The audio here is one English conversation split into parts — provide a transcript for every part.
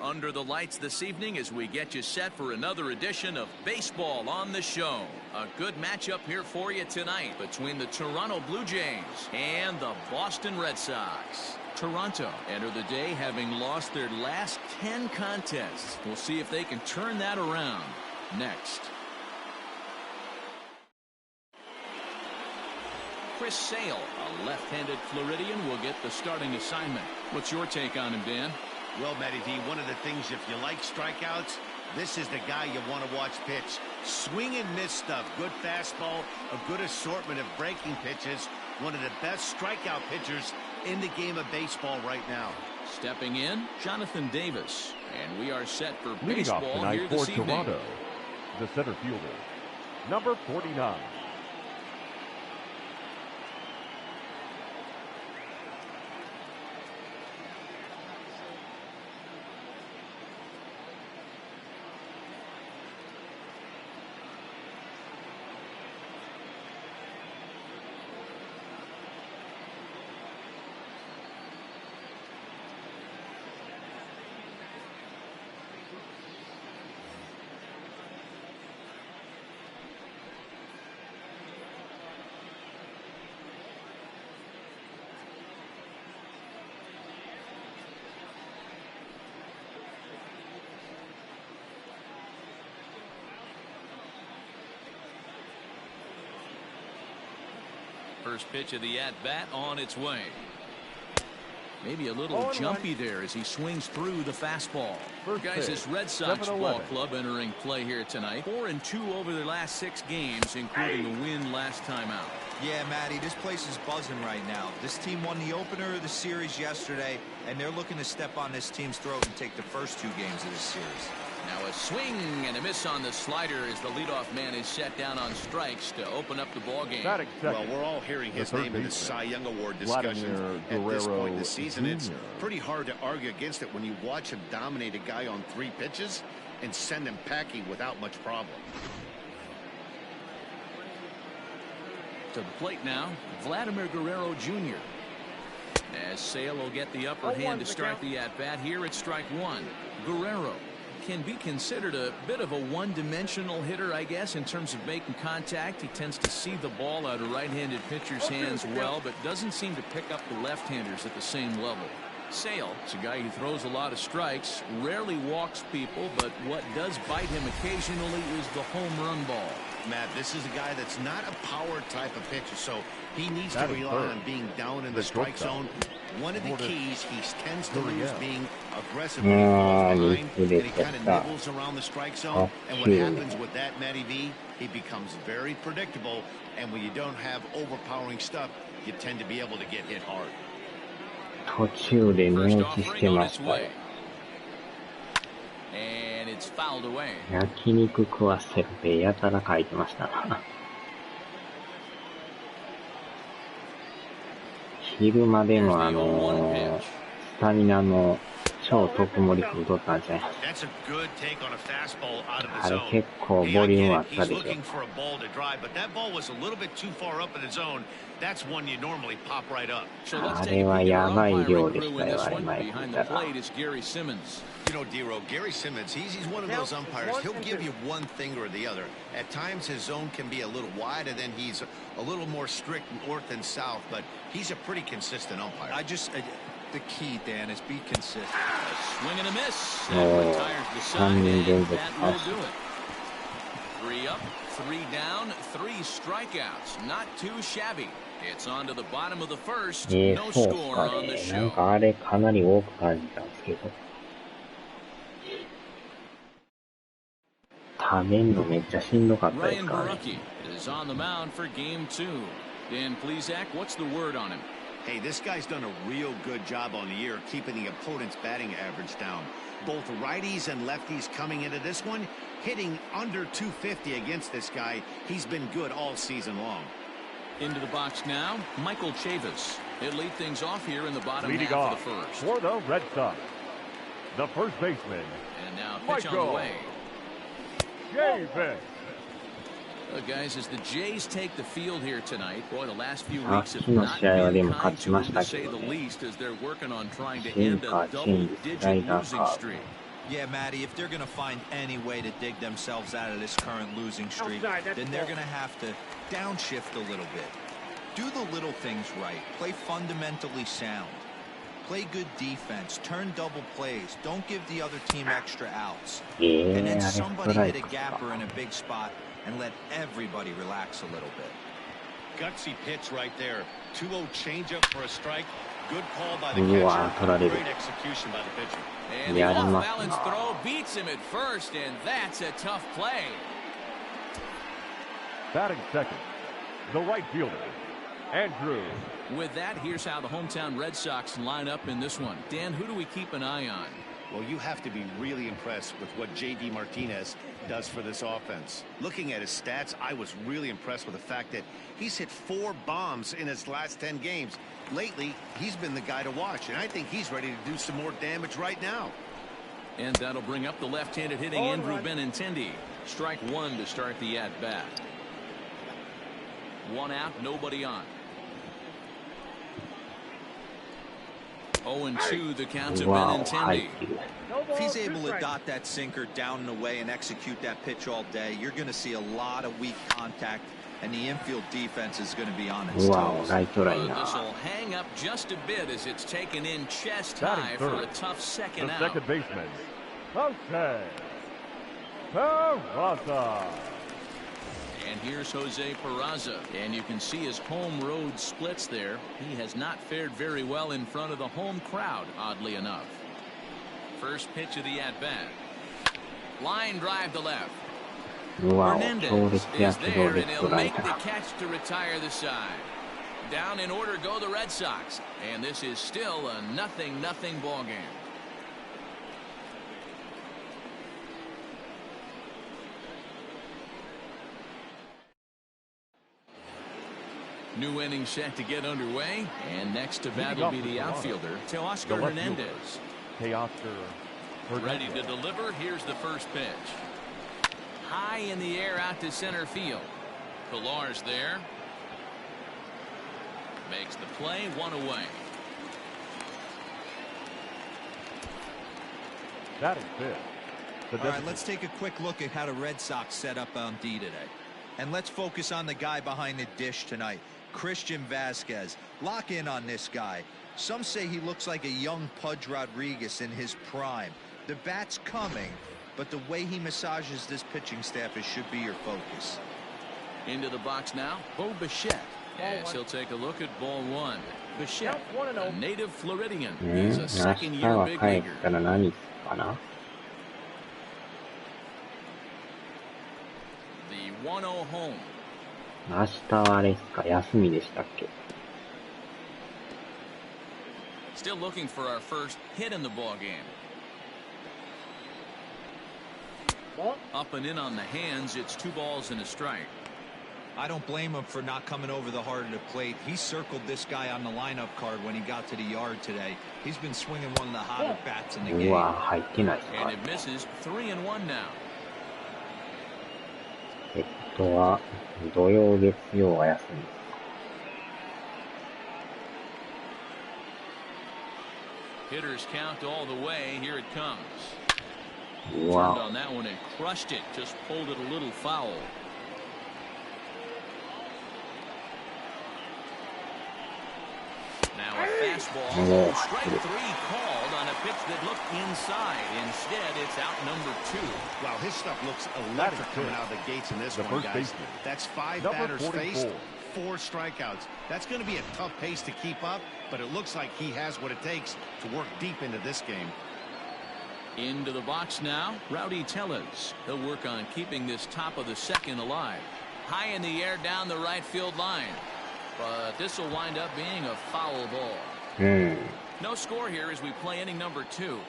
under the lights this evening as we get you set for another edition of Baseball on the Show. A good matchup here for you tonight between the Toronto Blue Jays and the Boston Red Sox. Toronto enter the day having lost their last 10 contests. We'll see if they can turn that around next. Chris Sale, a left-handed Floridian, will get the starting assignment. What's your take on him, Dan? Well, Matty D, one of the things, if you like strikeouts, this is the guy you want to watch pitch. Swing and miss stuff. Good fastball, a good assortment of breaking pitches. One of the best strikeout pitchers in the game of baseball right now. Stepping in, Jonathan Davis. And we are set for Leading baseball off tonight here this for evening. Toronto, the center fielder, number 49. First pitch of the at-bat on its way. Maybe a little jumpy there as he swings through the fastball. Guys, this Red Sox ball club entering play here tonight. 4-2 over their last 6 games, including the win last time out. Yeah, Matty, this place is buzzing right now. This team won the opener of the series yesterday, and they're looking to step on this team's throat and take the first 2 games of this series. Now a swing and a miss on the slider as the leadoff man is set down on strikes to open up the ball game. Well, we're all hearing his name in the Cy Young Award discussions at this point in the season. It's pretty hard to argue against it when you watch him dominate a guy on 3 pitches and send him packing without much problem. To the plate now, Vladimir Guerrero Jr. As Sale will get the upper hand to start the at-bat here at strike 1. Guerrero can be considered a bit of a one-dimensional hitter, I guess, in terms of making contact. He tends to see the ball out of right-handed pitchers' hands well, but doesn't seem to pick up the left-handers at the same level. Sale is a guy who throws a lot of strikes, rarely walks people, but what does bite him occasionally is the home run ball. Matt, this is a guy that's not a power type of pitcher, so he needs to rely on being down in the strike zone. One of the keys he tends to lose being aggressive when he falls behind, and he kind of nibbles around the strike zone. And what happens with that, Matty V, he becomes very predictable, and when you don't have overpowering stuff, you tend to be able to get hit hard. 途中で寝落ちしてましたよ。焼肉食わせるってやたら書いてました。昼間でもスタミナの超特盛り食うとったんじゃない。あれ結構ボリュームあったでしょ。あれはやばい量でしたよ、あれ前聞いたら。You know, D-Row, Gary Simmons, he's one of those umpires. He'll give you one thing or the other. At times, his zone can be a little wide, and then he's a little more strict north and south, but he's a pretty consistent umpire. The key, Dan, is be consistent. A swing and a miss. That retires the side, and that will do it. 3 up, 3 down, 3 strikeouts. Not too shabby. It's on to the bottom of the first. No score on the show. なんかあれかなり多く感じたんですけど。食べんのめっちゃしんどかったですからね。is on the mound for game 2. Dan Plesac, what's the word on him? Hey, this guy's done a real good job on the year keeping the opponent's batting average down. Both righties and lefties coming into this one, hitting under 250 against this guy. He's been good all season long. Into the box now, Michael Chavis. He'll lead things off here in the bottom Leading half off of the first. For the Red Sox, the first baseman. And now pitch on the way. Chavis. Guys, as the Jays take the field here tonight, boy, the last few weeks have 昨日の not 試合はで been も勝 kind ち to ま him, した to け say ど the ね。 least, as they're working on trying to シン end カ a ー、チェンジ、スライ double-digit ダー losing カーブ。 streak. Yeah, Matty, if they're going to find any way to dig themselves out of this current losing streak, then they're going to have to downshift a little bit. Do the little things right. Play fundamentally sound. Play good defense. Turn double plays. Don't give the other team extra outs. And then somebody hit a gapper in a big spot and let everybody relax a little bit. Gutsy pitch right there. 2-0 changeup for a strike. Good call by the catcher. Great execution by the pitcher. And the off-balance throw beats him at first, and that's a tough play. Batting second, the right fielder, Andrew. With that, here's how the hometown Red Sox line up in this one. Dan, who do we keep an eye on? Well, you have to be really impressed with what J.D. Martinez does for this offense. Looking at his stats, I was really impressed with the fact that he's hit 4 bombs in his last 10 games. Lately, he's been the guy to watch, and I think he's ready to do some more damage right now. And that'll bring up the left-handed hitting Andrew Benintendi. Strike 1 to start the at-bat. 1 out, nobody on. 0-2 the count to Benintendi. If he's able to dot that sinker down and away and execute that pitch all day, you're going to see a lot of weak contact, and the infield defense is going to be on its toes. This will hang up just a bit as it's taken in chest high for a tough second out. The second baseman, Jose Peraza. And here's Jose Peraza, and you can see his home road splits there. He has not fared very well in front of the home crowd, oddly enough. First pitch of the at-bat. Line drive to left. Hernandez is there, and he'll make the catch to retire the side. Down in order go the Red Sox, and this is still a 0-0 ball game. New inning set to get underway, and next to bat will be the outfielder, Teoscar Hernandez. Ready to deliver. Here's the first pitch. High in the air out to center field. Pilar's there. Makes the play, 1 away. That is it. All right, let's take a quick look at how the Red Sox set up on D today. And let's focus on the guy behind the dish tonight, Christian Vasquez. Lock in on this guy. Some say he looks like a young Pudge Rodriguez in his prime. The bat's coming, but the way he massages this pitching staff should be your focus. Into the box now, Bo Bichette. As he'll take a look at ball 1. Bichette, a native Floridian. He's a second-year big leaguer. The 1-0 home. 明日はあれですか、休みでしたっけ? Still looking for our first hit in the ball game. Up and in on the hands. It's 2 balls and a strike. I don't blame him for not coming over the heart of the plate. He circled this guy on the lineup card when he got to the yard today. He's been swinging one of the hotter bats in the game. And it misses. 3-1 now. は土曜月曜は休み。Hitters count all the way. Here it comes. Wow. Turned on that one and crushed it. Just pulled it a little foul. Now a fastball. Strike 3 called on a pitch that looked inside. Instead, it's out number 2. Wow, his stuff looks electric coming out of the gates in this one, guys. That's 5 batters faced, 4 strikeouts. That's going to be a tough pace to keep up, but it looks like he has what it takes to work deep into this game. Into the box now, Rowdy Tellez. He'll work on keeping this top of the second alive. High in the air down the right field line. But this will wind up being a foul ball. No score here as we play inning number 2.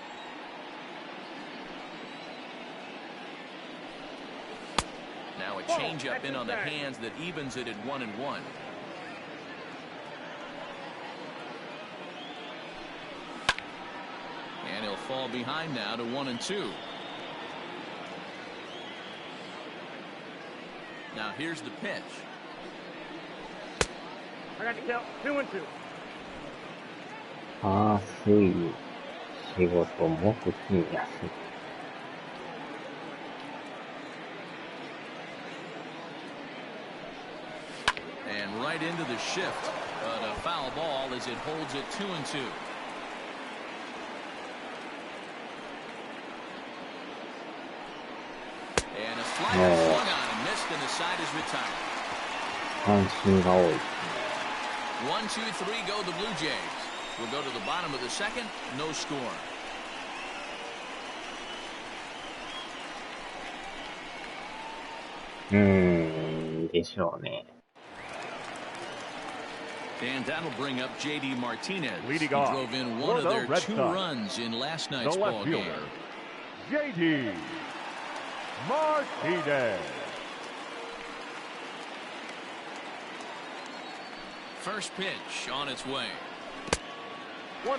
Now a changeup in on the hands that evens it at 1-1. And he'll fall behind now to 1-2. Now here's the pitch. I got to count 2-2. 火水仕事木金休み。right into the shift, but a foul ball as it holds it 2-2. And a slider swung on and missed, and the side is retired. 三振が多い。 1-2-3 go the Blue Jays. We'll go to the bottom of the second. No score. Hmm, でしょうね。 And that'll bring up J.D. Martinez. Leading he off drove in for one of the their Red 2 Sox, runs in last the night's left ball fielder, game. J.D. Martinez. First pitch on its way. 1-0.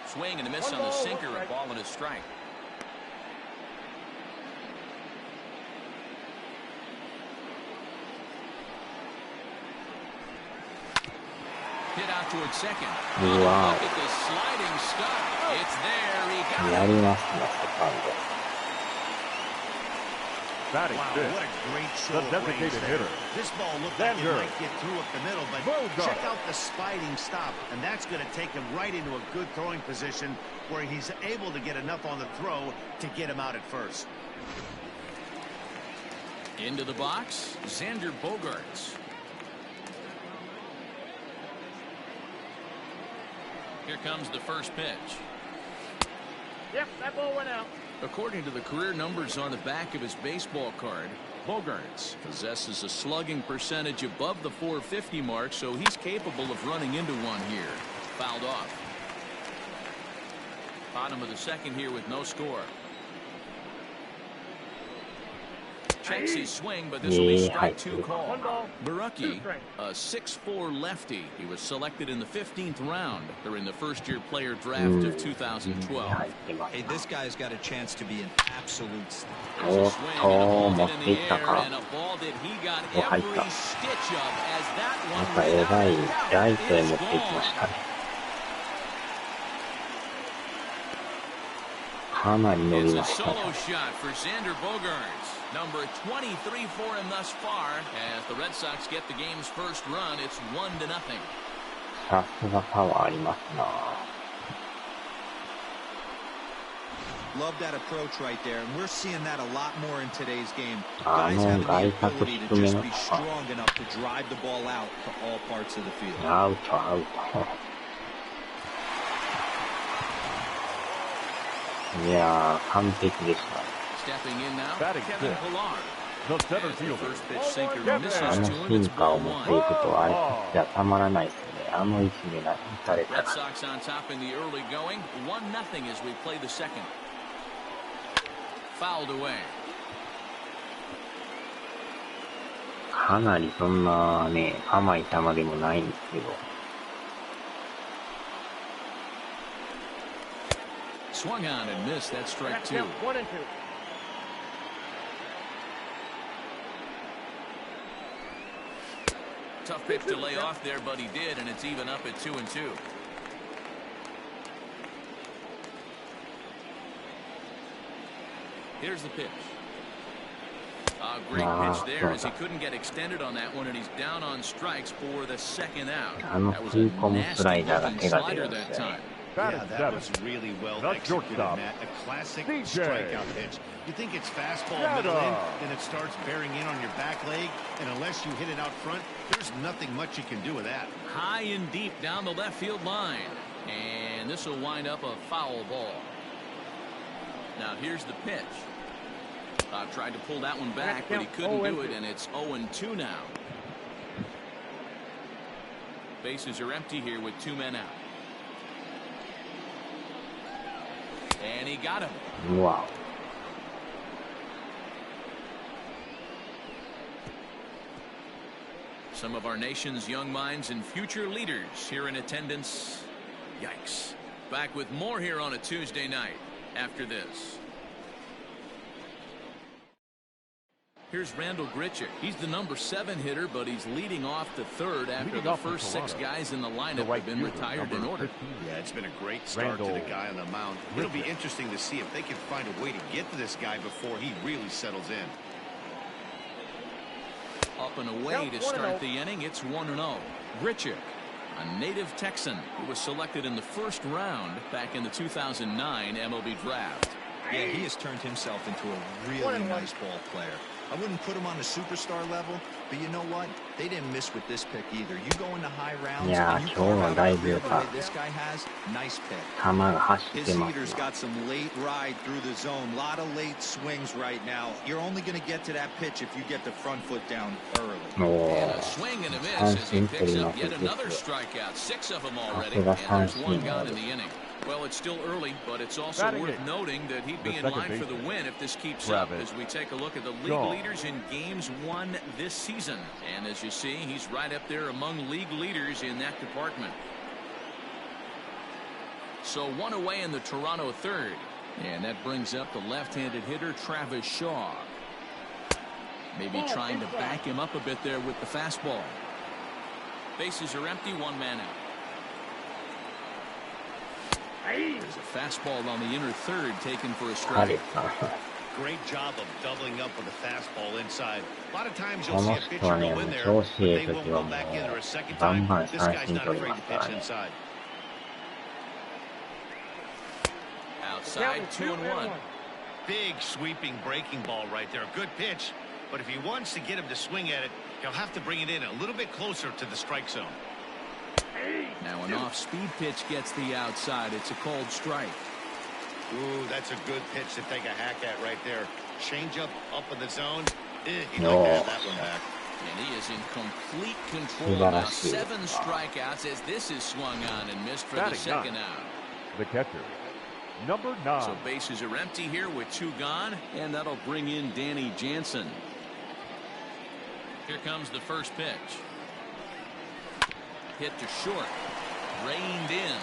Swing and a miss on the sinker, a ball and a strike. Hit out towards second. Wow. Look at this sliding stop. It's there. He got や it. りますね、セカンド。 Batting Wow, fifth, what a great show the of range designated there. hitter, This ball looked like it Xander might get through up the middle, but Bogart. check out the sliding stop, and that's going to take him right into a good throwing position where he's able to get enough on the throw to get him out at first. Into the box, Xander Bogaerts. Here comes the first pitch. Yep, that ball went out. According to the career numbers on the back of his baseball card, Bogaerts possesses a slugging percentage above the .450 mark, so he's capable of running into one here. Fouled off. Bottom of the second here with no score. Checks his swing, but this will be strike 2 call. Barucki, a 6'4" lefty. He was selected in the 15th round during the first-year player draft of 2012. Hey, this guy's got a chance to be an absolute star. おっと、持っていったか。 And a ball that he got お、入っ every た。 stitch of as that なん one か went えらい out. ライトへ It's 持っていきまし gone. たね。かなり伸 It's び a ました solo ね。 shot for Xander Bogaerts. Number 23 for him thus far. As the Red Sox get the game's first run, it's 1-0. さすがパワーありますな。 Love that approach right there, and we're seeing that a lot more in today's game. あ Guys の having 外 the 角 ability 低 to め just の be strong enough to drive the ball out to all parts of the field. アウトアウト。いやー、完璧でした。 Stepping in now, Batting Kevin fifth, Pillar. the center As the fielder, first pitch sinker misses あ to の him, シ it's ンカーを ball 持って 1. いくと、あれじゃたまらないですね。あの位置に打たれた Red ら。 Sox on top in the early going, 1-0 as we play the second. Fouled away. かなりそんなね、甘い球でもないんですけど。 Swung on and missed. That's strike 2. 1-2. Tough pitch to lay off there, but he did, and it's even up at 2-2. Here's the pitch. A great pitch there as he couldn't get extended on that one, and he's down on strikes for the second out. あの That was 食い a 込むスライダーが nasty-looking 手が出 slider るんです that よね。 time. Batting Yeah, that seventh, was really well the executed, shortstop, Matt. A classic DJ. strikeout pitch. You think it's fastball Shut middle in, up. and it starts bearing in on your back leg, and unless you hit it out front, there's nothing much you can do with that. High and deep down the left field line. And this will wind up a foul ball. Now here's the pitch. Tried to pull that one back, but he couldn't do it, and it's 0-2 now. Bases are empty here with 2 men out. And he got him. うわ。 Some of our nation's young minds and future leaders here in attendance. Yikes. Back with more here on a Tuesday night after this. Here's Randall Grichuk. He's the number 7 hitter, but he's leading off the third after the first 6 guys in the lineup have been retired in order. Yeah, it's been a great start to the guy on the mound. It'll be interesting to see if they can find a way to get to this guy before he really settles in. Up and away to start the inning. It's 1-0. Grichuk, a native Texan who was selected in the first round back in the 2009 MLB draft. Yeah, he has turned himself into a really nice ball player. I wouldn't put him on the superstar level, but you know what? They didn't miss with this pick either. You go into high rounds, and you carve out the way this guy has, nice pick. His heater's got some late ride through the zone. A lot of late swings right now. You're only going to get to that pitch if you get the front foot down early. And a swing and a miss as he picks up yet another strikeout. 6 of them already, and there's 1 gone in the inning. Well, it's still early, but it's also worth noting that he'd be in line for the win if this keeps up as we take a look at the league leaders in games won this season. And as you see, he's right up there among league leaders in that department. So 1 away in the Toronto third. And that brings up the left-handed hitter, Travis Shaw. Maybe trying to back him up a bit there with the fastball. Bases are empty, 1 man out. There's a fastball on the inner third taken for a strike. Great job of doubling up with a fastball inside. A lot of times you'll see a pitcher go in there, but they won't go back in there a second time. This guy's not afraid to pitch inside. Outside, 2-1. Big sweeping breaking ball right there. Good pitch, but if he wants to get him to swing at it, he'll have to bring it in a little bit closer to the strike zone. Now an off-speed pitch gets the outside. It's a called strike. Ooh, that's a good pitch to take a hack at right there. Change up in the zone. He'd like to have that one back. And he is in complete control now. 7 strikeouts as this is swung on and missed for the second out. The catcher, number 9. So bases are empty here with 2 gone, and that'll bring in Danny Jansen. Here comes the first pitch. Hit to short. Reined in.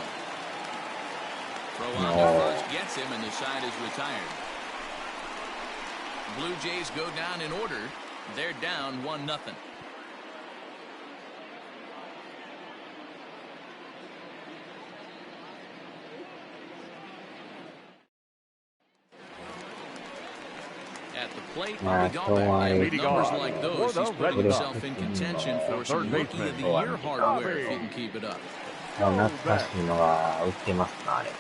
Throw on to first gets him, and the side is retired. Blue Jays go down in order. They're down 1-0. At the plate, Bobby Dahlbeck, with numbers like those, he's putting himself in contention for some Rookie of the Year hardware if he can keep it up. 懐かしいのが売ってますな、あれ。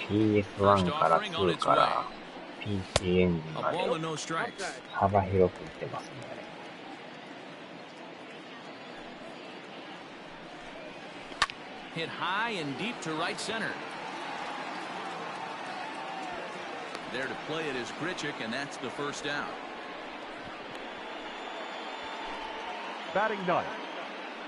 PS1 から2から PC エンジンまで幅広く売ってますね。Hit high and deep to right center. There to play it is Grichuk, and that's the first out. Batting 9th,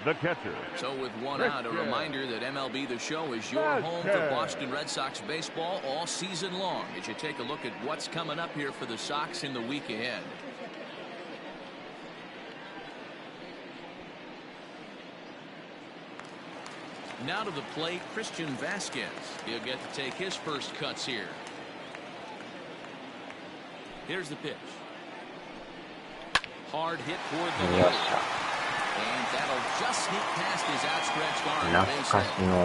the catcher. So with 1 out, a reminder that MLB The Show is your home for Boston Red Sox baseball all season long as you take a look at what's coming up here for the Sox in the week ahead. Now to the plate, Christian Vasquez. He'll get to take his first cuts here. Here's the pitch. Hard hit toward the middle. And that'll just sneak past his outstretched arm. 懐かしの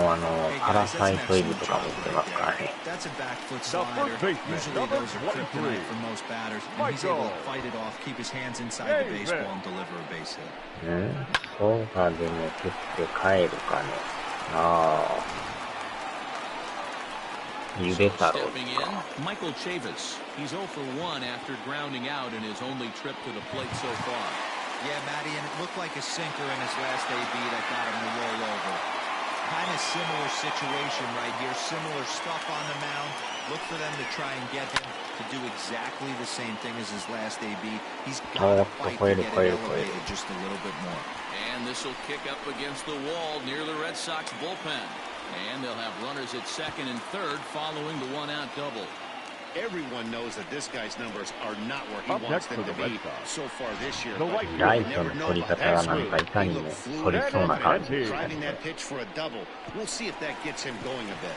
パラサイトイブとかも売ってますからね。 That's a back foot slider. Usually those are kryptonite for most batters, and he's able to fight it off, keep his hands inside the baseball, and deliver a base hit. そうか、でも切って帰るかね。ああ。ゆで太郎。 Stepping in, Michael Chavis. He's 0 for 1 after grounding out in his only trip to the plate so far. Yeah, Matty, and it looked like a sinker in his last AB that got him to roll over. Kind of similar situation right here. Similar stuff on the mound. Look for them to try and get him to do exactly the same thing as his last AB. He's got to fight to get it elevated just a little bit more. And this will kick up against the wall near the Red Sox bullpen. And they'll have runners at second and third following the 1-out double. Everyone knows that this guy's numbers are not where he wants them to be so far this year. Rightの取り方がなんかいかにも取りそうな感じですね。 Driving that pitch for a double. We'll see if that gets him going a bit.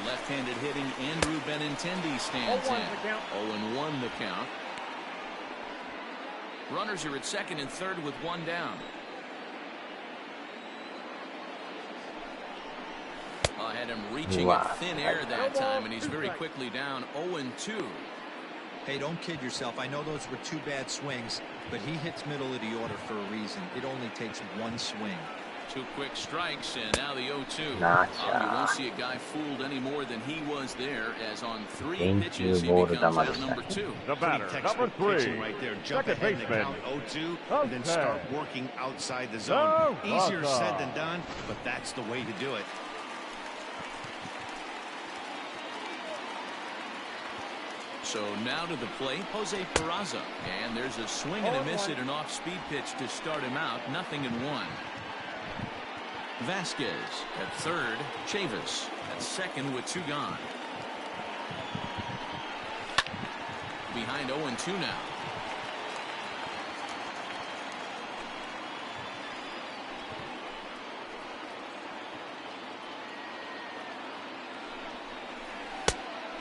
Left-handed hitting Andrew Benintendi stands in. 0-1 the count. Runners are at second and third with one down. Had him reaching at thin air that time, and he's very quickly down 0-2. Hey, don't kid yourself. I know those were two bad swings, but he hits middle of the order for a reason. It only takes one swing. Two quick strikes, and now the 0-2. You won't see a guy fooled any more than he was there, as on 3 pitches he becomes out number 2. The batter, number 3, right there. Jump second ahead in the baseman. count 0-2, and then start working outside the zone. Easier said than done, but that's the way to do it. So now to the plate, Jose Peraza. And there's a swing and a miss at an off-speed pitch to start him out. 0-1. Vasquez at third. Chavis at second with 2 gone. Behind 0-2 now.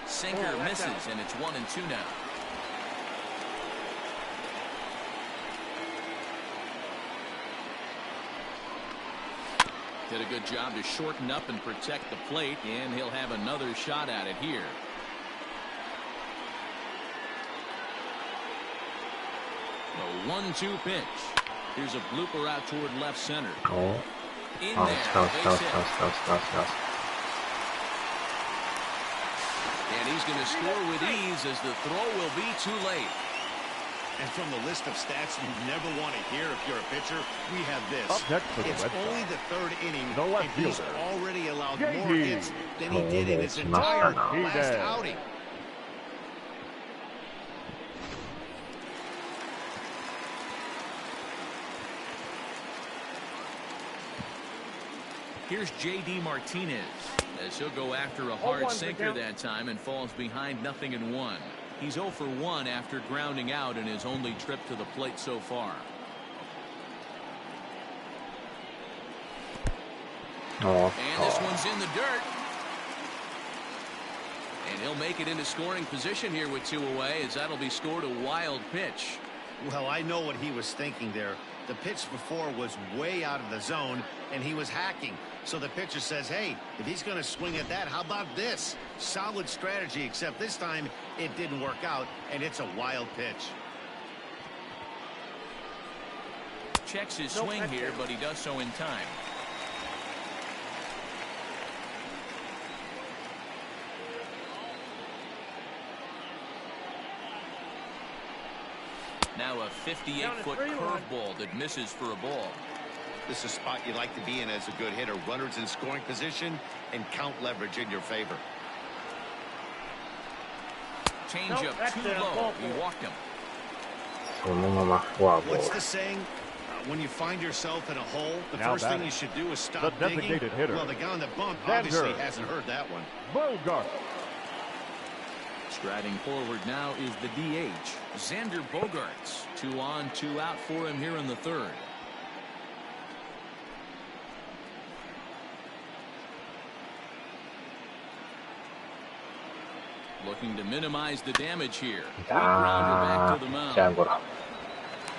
Sinker misses, and it's 1-2 now. Did a good job to shorten up and protect the plate, and he'll have another shot at it here. The 1-2 pitch. Here's a blooper out toward left center. In there. And he's going to score with ease, as the throw will be too late. And from the list of stats you never want to hear if you're a pitcher, we have this. Up next for the it's Red only Sox, the 3rd inning, the left and he's fielder, already allowed JD. more hits than he did in his entire last outing. Here's J.D. Martinez, as he'll go after a hard sinker that time and falls behind 0-1. He's 0 for 1 after grounding out in his only trip to the plate so far. And this one's in the dirt. And he'll make it into scoring position here with 2 away, as that'll be scored a wild pitch. Well, I know what he was thinking there. The pitch before was way out of the zone, and he was hacking. So the pitcher says, hey, if he's going to swing at that, how about this? Solid strategy, except this time it didn't work out, and it's a wild pitch. Checks his swing here, but he does so in time. Now a 58-foot curveball that misses for a ball. This is a spot you like to be in as a good hitter. Runners in scoring position and count leverage in your favor. Change up too low. He walked him. What's the saying? When you find yourself in a hole, the Now first thing you should do is stop the digging. designated hitter. Well, the guy on the bump obviously hasn't heard that one. Bogart. Striding forward now is the DH, Xander Bogaerts. 2 on, 2 out for him here in the 3rd. Looking to minimize the damage here. Quick grounder back to the mound.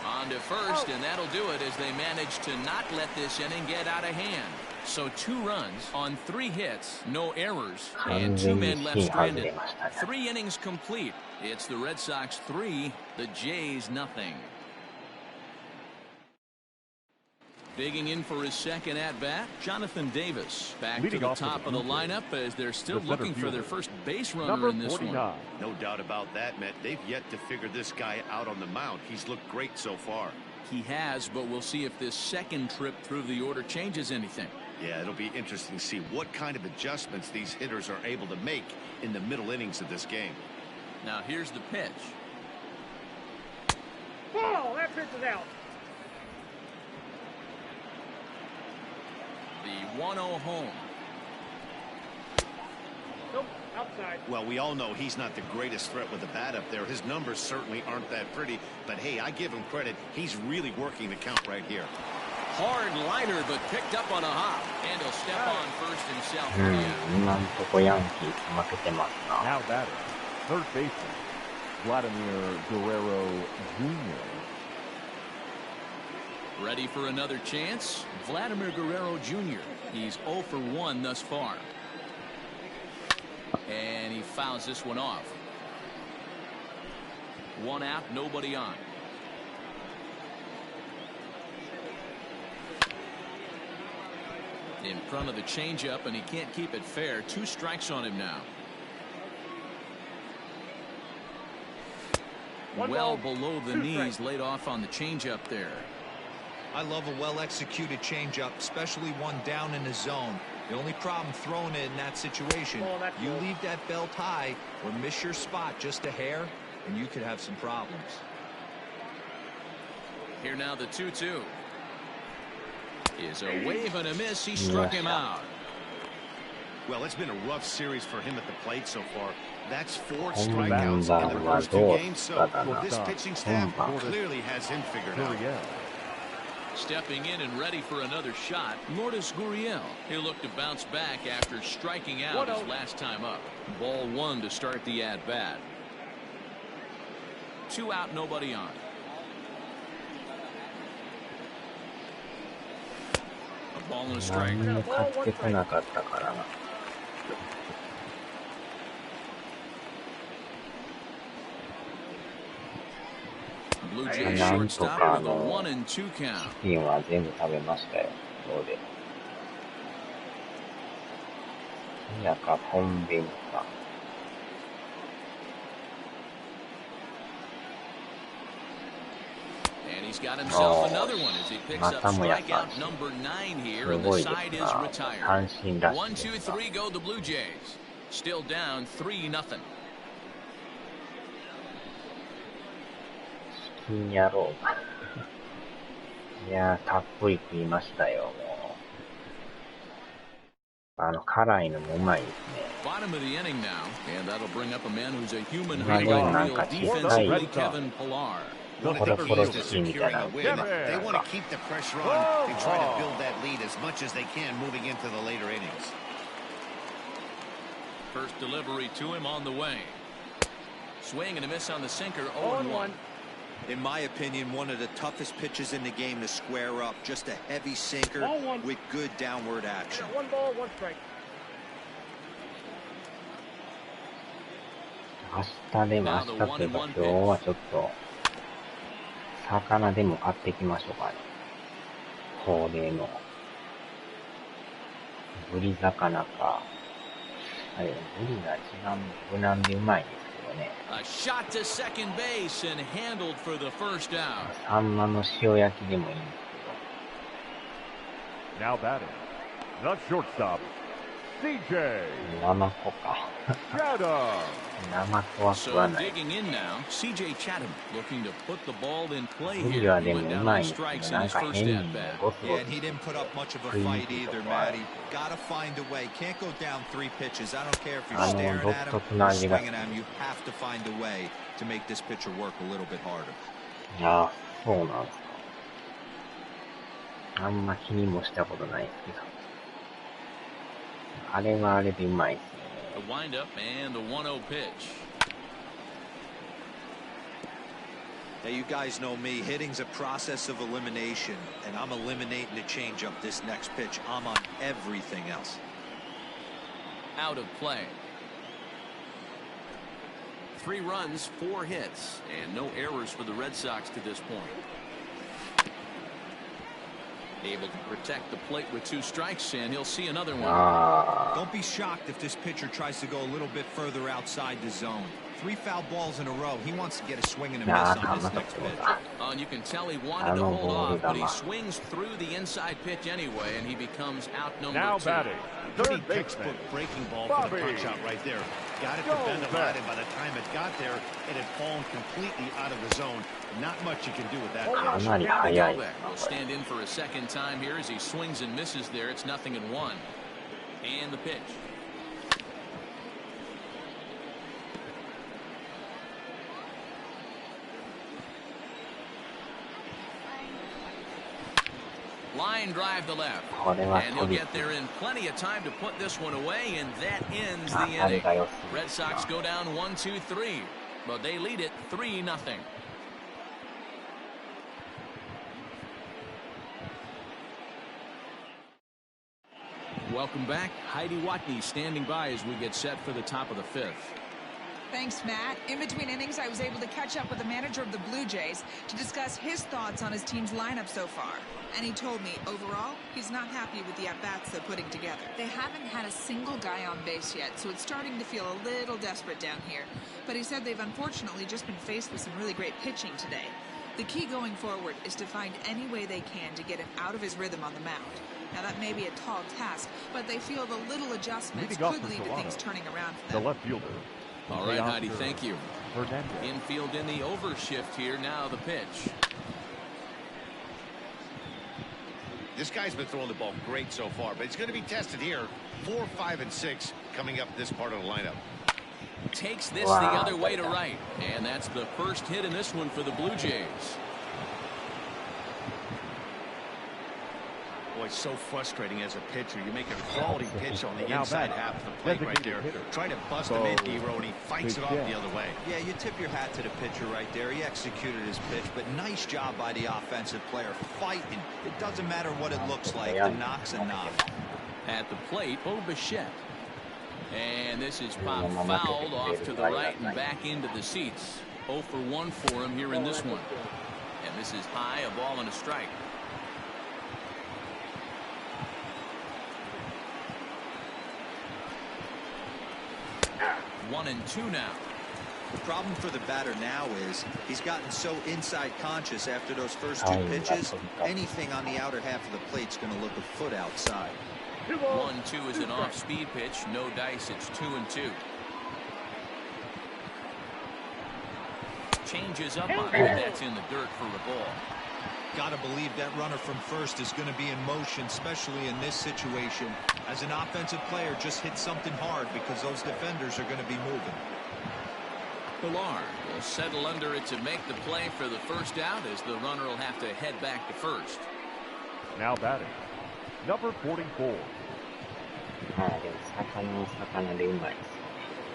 On to first, and that'll do it as they manage to not let this inning get out of hand. So 2 runs on 3 hits, no errors, and 2 men left stranded. 3 innings complete. It's the Red Sox 3, the Jays 0. Digging in for his second at-bat, Jonathan Davis back to the top of the lineup as they're still looking for their first base runner in this one. No doubt about that, Matt. They've yet to figure this guy out on the mound. He's looked great so far. He has, but we'll see if this second trip through the order changes anything. Yeah, it'll be interesting to see what kind of adjustments these hitters are able to make in the middle innings of this game. Now here's the pitch. Ball, that pitch is out. The 1-0 home. Nope, outside. Well, we all know he's not the greatest threat with the bat up there. His numbers certainly aren't that pretty, but hey, I give him credit. He's really working the count right here. Hard liner, but picked up on a hop. And he'll step on first himself. 今んとこヤンキース負けてますな。 Now batting, third baseman, Vladimir Guerrero Jr. Ready for another chance? Vladimir Guerrero Jr. He's 0 for 1 thus far. And he fouls this one off. One out, nobody on. In front of the changeup, and he can't keep it fair. 2 strikes on him now. Well below the knees, laid off on the changeup there. I love a well-executed changeup, especially one down in the zone. The only problem throwing it in that situation, you leave that belt high or miss your spot just a hair, and you could have some problems. Here now the 2-2. Is a wave and a miss. He struck him out. Well, it's been a rough series for him at the plate so far. That's 4 strikeouts in the first 2 games, so this pitching staff clearly has him figured out. Stepping in and ready for another shot, Lourdes Gurriel. He'll look to bounce back after striking out his last time up. Ball 1 to start the at-bat. 2 out, nobody on. A ball and a strike. 何も買ってこなかったからな。Blue Jays なんと shortstop か with a 1 and 2 count. チキンは全部食べましたよ。どうで。いやかコンビニか。And he's got himself another one as he picks up strikeout number 9 here, and the side is retired. 三振ラッシュ 1, 2, 3 go the Blue Jays. Still down 3-0. チキン野郎が。いやー、たっぷり食いましたよ、もう。辛いのもうまいですね。Bottom of the inning now, and that'll bring up a man who's a human highlight reel defensively, Kevin Pillar. One of the keys to securing a win, they want to keep the pressure on and try to build that lead as much as they can moving into the later innings. First delivery to him on the way. Swing and a miss on the sinker, 0-1. In my opinion, one of the toughest pitches in the game to square up. Just a heavy sinker with good downward action. 1 ball, 1 strike. 明日でも明日というか今日はちょっと魚でも買ってきましょうかね。恒例のブリ魚か。あれ、ブリが一番無難でうまいですけどね。A shot to second base and handled for the first out. サンマの塩焼きでもいいんです Now batting, the shortstop, CJ けど。ナマコか。 Chatham. ナマコは食わ So ない。 digging in now, CJ Chatham looking to put the ball in play ブリ here. は He でも went う down ま on いんですけ strikes ど、 in なん his か first 変に at bat. ゴツゴ Yeah, ツ and he didn't put up much of a 食いに fight くいと either, こある。 Matty. Gotta find a way. Can't go down 3 pitches. I don't care if you're 独 staring at him 特 or な味が。 swinging at him. You have to find a way to make this pitcher work a little bit harder. ああ、そうなんですか。あんま気にもしたことないですけど。あれはあれでうまいですね。 The windup and the 1-0 pitch. Now, you guys know me. Hitting's a process of elimination, and I'm eliminating the changeup this next pitch. I'm on everything else. Out of play. 3 runs, 4 hits, and no errors for the Red Sox to this point. Able to protect the plate with 2 strikes, and he'll see another one. ああ、 Don't be shocked if this pitcher tries to go a little bit further outside the zone. 3 foul balls in a row. He wants to get a swing and a いや miss ー、 on 頑張 this った next そう pitch. だ。 And you can tell he wanted to hold off, but he swings through the inside pitch anyway, and he becomes outnumbered. Now 2. batting, Pretty third textbook baseman, breaking ball for the Bobby. punch out right there. Got it to bend a lot, and by the time it got there, it had fallen completely out of the zone. Not much you can do with that. かなり The 速い。 Novak will stand in for a second time here as he swings and misses there. It's 0-1. And the pitch. Line drive to left. これは And 飛 he'll び get there in plenty of time to put this one away, and that ends the 当たり inning. が良すぎ Red る Sox go down 1-2-3, but they lead it 3-0. Welcome back. Heidi Watney standing by as we get set for the top of the fifth. Thanks, Matt. In between innings, I was able to catch up with the manager of the Blue Jays to discuss his thoughts on his team's lineup so far. And he told me, overall, he's not happy with the at-bats they're putting together. They haven't had a single guy on base yet, so it's starting to feel a little desperate down here. But he said they've unfortunately just been faced with some really great pitching today. The key going forward is to find any way they can to get him out of his rhythm on the mound. Now, that may be a tall task, but they feel the little adjustments could lead to things turning around for them. The left fielder. All right, Heidi, thank you. Fernandez. Infield in the overshift here. Now the pitch. This guy's been throwing the ball great so far, but he's going to be tested here. 4, 5, and 6 coming up this part of the lineup. Takes this the other way to right. And that's the first hit in this one for the Blue Jays. Boy, it's so frustrating as a pitcher. You make a quality pitch on the inside half of the plate right there. Try to bust him in, Dero, and he fights it off the other way. Yeah, you tip your hat to the pitcher right there. He executed his pitch, but nice job by the offensive player fighting. It doesn't matter what it looks like. The knock's a knock. At the plate, Bo Bichette. And this is popped fouled off to the right and back into the seats. 0 for 1 for him here in this one. And this is high, a ball and a strike. 1-2 now. The problem for the batter now is he's gotten so inside conscious after those first two pitches. Anything on the outer half of the plate's going to look a foot outside. 1-2 is an off-speed pitch. No dice. It's 2-2. Changes up on it. That's in the dirt for the ball. Got to believe that runner from first is going to be in motion, especially in this situation. As an offensive player, just hit something hard because those defenders are going to be moving. Pilar will settle under it to make the play for the first out, as the runner will have to head back to first. Now batting, number 44.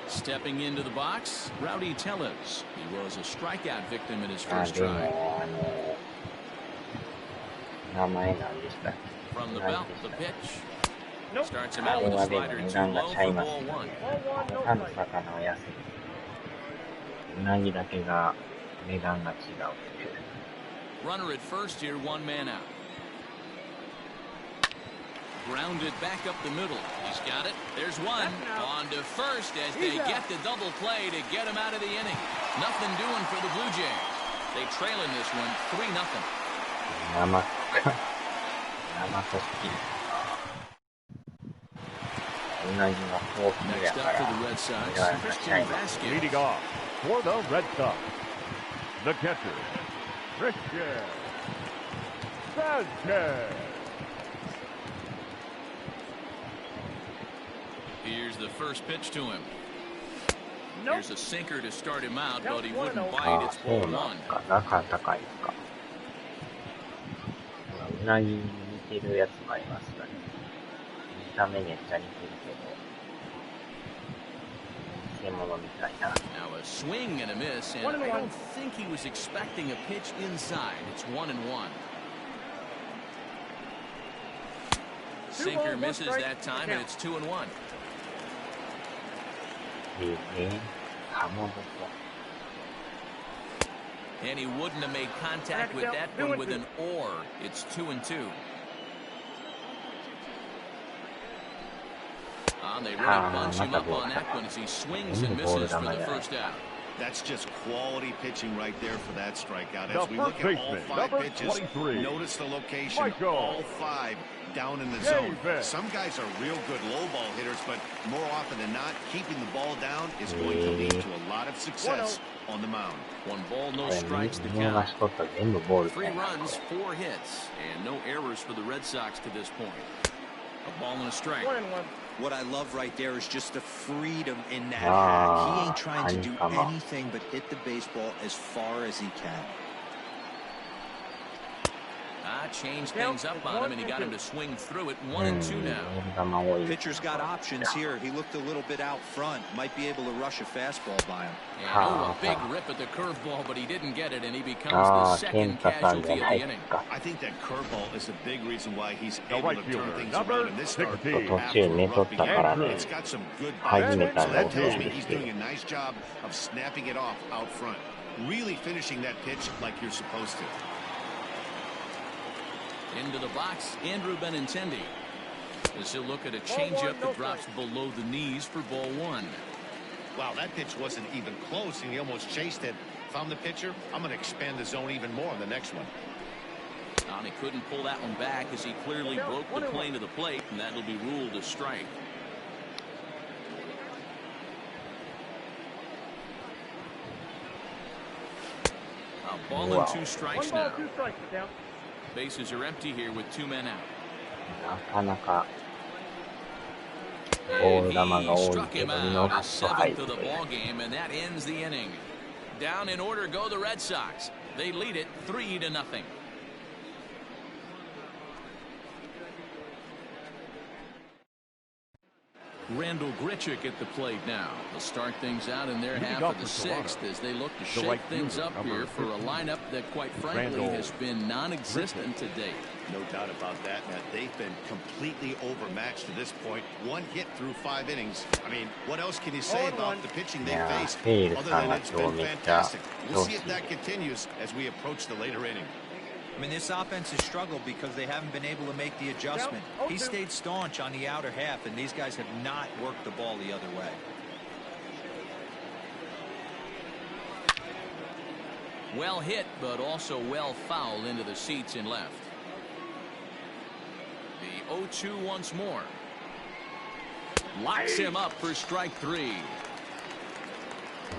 Stepping into the box, Rowdy Tellez. He was a strikeout victim in his first try. From the belt, the pitch. Starts him out with a slider too low for ball 1. Runner at first here, 1 man out. Grounded back up the middle. He's got it. There's one. On to first as they get the double play to get him out of the inning. Nothing doing for the Blue Jays. They trail in this one 3-0. Next up for the Red Sox, Christian Vasquez. Leading off for the Red Sox, the catcher, Christian Vasquez. Here's the first pitch to him. Here's a sinker to start him out, but he wouldn't bite. It's ball 1. Now a swing and a miss, and I don't think he was expecting a pitch inside. It's 1-1. Sinker misses that time, and it's 2-1. And he wouldn't have made contact with that one with an or. It's 2-2. They really bunch him up on that one as he swings and misses for the first out. That's just quality pitching right there for that strikeout. As we look at all 5 pitches, notice the location, all 5 down in the zone. Some guys are real good low ball hitters, but more often than not, keeping the ball down is going to lead to a lot of success on the mound. 1 ball, no strikes to count. 3 runs, 4 hits, and no errors for the Red Sox to this point. A ball and a strike. 1-1. What I love right there is just the freedom in that hat. He ain't trying to do anything but hit the baseball as far as he can. changed things up on him, and he got him to swing through it. 1-2 now. Pitcher's got options here. He looked a little bit out front. Might be able to rush a fastball by him. A big rip at the curveball, but he didn't get it, and he becomes the second casualty of the inning. I think that curveball is a big reason why he's able to turn things around in this start. It's got some good bites, so that tells me he's doing a nice job of snapping it off out front. Really finishing that pitch like you're supposed to. Into the box, Andrew Benintendi. As he'll look at a changeup that drops below the knees for ball one. Wow, that pitch wasn't even close, and he almost chased it. If I'm the pitcher, I'm going to expand the zone even more on the next one. He couldn't pull that one back as he clearly broke the plane to the plate, and that'll be ruled a strike. A ball and 2 strikes now. Bases are empty here with 2 men out. なかなかボール球が多いけど見逃すと入って and that ends the inning. Down in order go the Red Sox. They lead it 3-0. Randall Grichuk at the plate now. They'll start things out in their half of the 6th as they look to shake things up here for a lineup that, quite frankly, has been non-existent to date. No doubt about that, Matt. They've been completely overmatched to this point. 1 hit through 5 innings. I mean, what else can you say about the pitching they faced other than it's been fantastic? We'll see if that continues as we approach the later inning. I mean, this offense has struggled because they haven't been able to make the adjustment. He stayed staunch on the outer half, and these guys have not worked the ball the other way. Well hit, but also well fouled into the seats in left. The 0-2 once more. Locks him up for strike 3.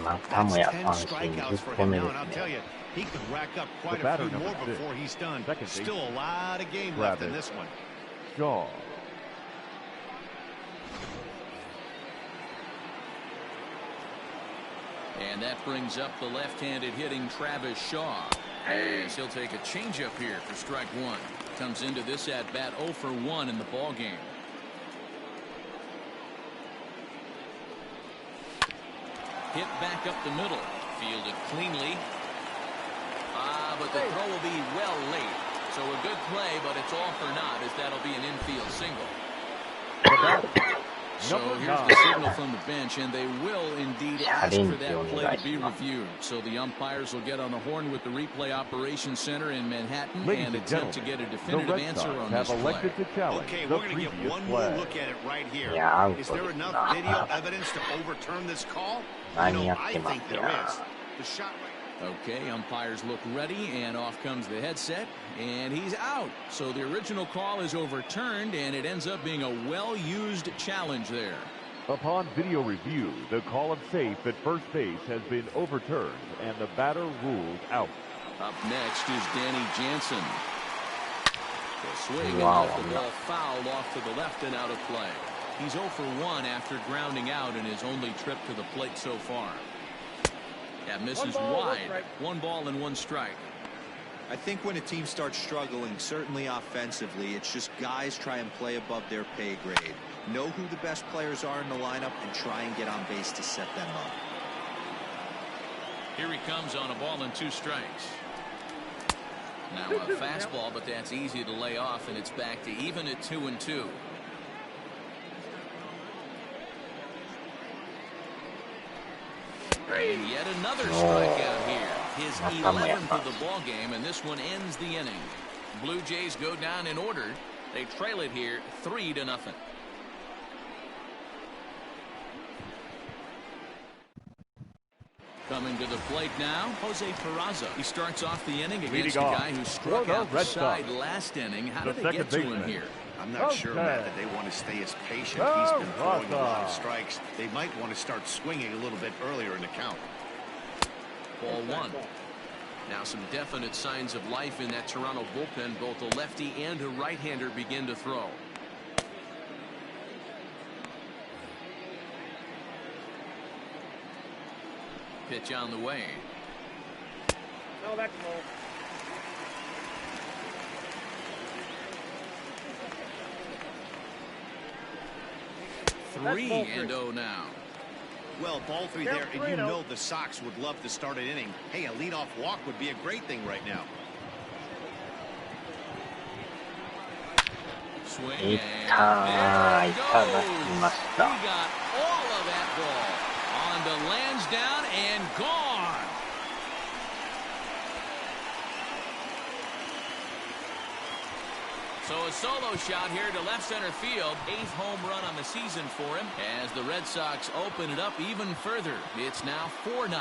That's 10 strikeouts for him now, and I'll tell you, he could rack up quite a few more before he's done. Still a lot of game left in this one. Shaw. And that brings up the left-handed hitting Travis Shaw. As he'll take a changeup here for strike 1. Comes into this at-bat 0 for 1 in the ball game. Hit back up the middle. Fielded cleanly. But the throw will be well late. So a good play, but it's all for naught as that'll be an infield single. So here's the signal from the bench, and they will indeed ask for that play to be reviewed. So the umpires will get on the horn with the replay operations center in Manhattan and attempt to get a definitive answer on this play. Okay, we're going to get one more look at it right here. Is there enough video evidence to overturn this call? I think there is. The shot right. Okay, umpires look ready, and off comes the headset, and he's out. So the original call is overturned, and it ends up being a well-used challenge there. Upon video review, the call of safe at first base has been overturned, and the batter ruled out. Up next is Danny Jansen. The swing and left the ball fouled off to the left and out of play. He's 0 for 1 after grounding out in his only trip to the plate so far. That misses wide. 1 ball and 1 strike. I think when a team starts struggling, certainly offensively, it's just guys try and play above their pay grade. Know who the best players are in the lineup and try and get on base to set them up. Here he comes on a ball and 2 strikes. Now a fastball, but that's easy to lay off, and it's back to even at 2-2. And yet another strikeout here. His 11th of the ball game, and this one ends the inning. Blue Jays go down in order. They trail it here 3-0. Coming to the plate now, Jose Peraza. He starts off the inning against a guy who struck out the side last inning. How did they get to him here? I'm not sure, Matt, that they want to stay as patient. He's been throwing a lot of strikes. They might want to start swinging a little bit earlier in the count. Ball 1. Now some definite signs of life in that Toronto bullpen. Both a lefty and a right-hander begin to throw. Pitch on the way. No, that's low. 3-0 now. Well, ball three there, and you know the Sox would love to start an inning. Hey, a leadoff walk would be a great thing right now. Swing いっ and たー、 there い it ただ goes. きまし He た。 got all of that ball. On to Lansdowne and gone. So a solo shot here to left center field. 8th home run on the season for him as the Red Sox open it up even further. It's now 4-0.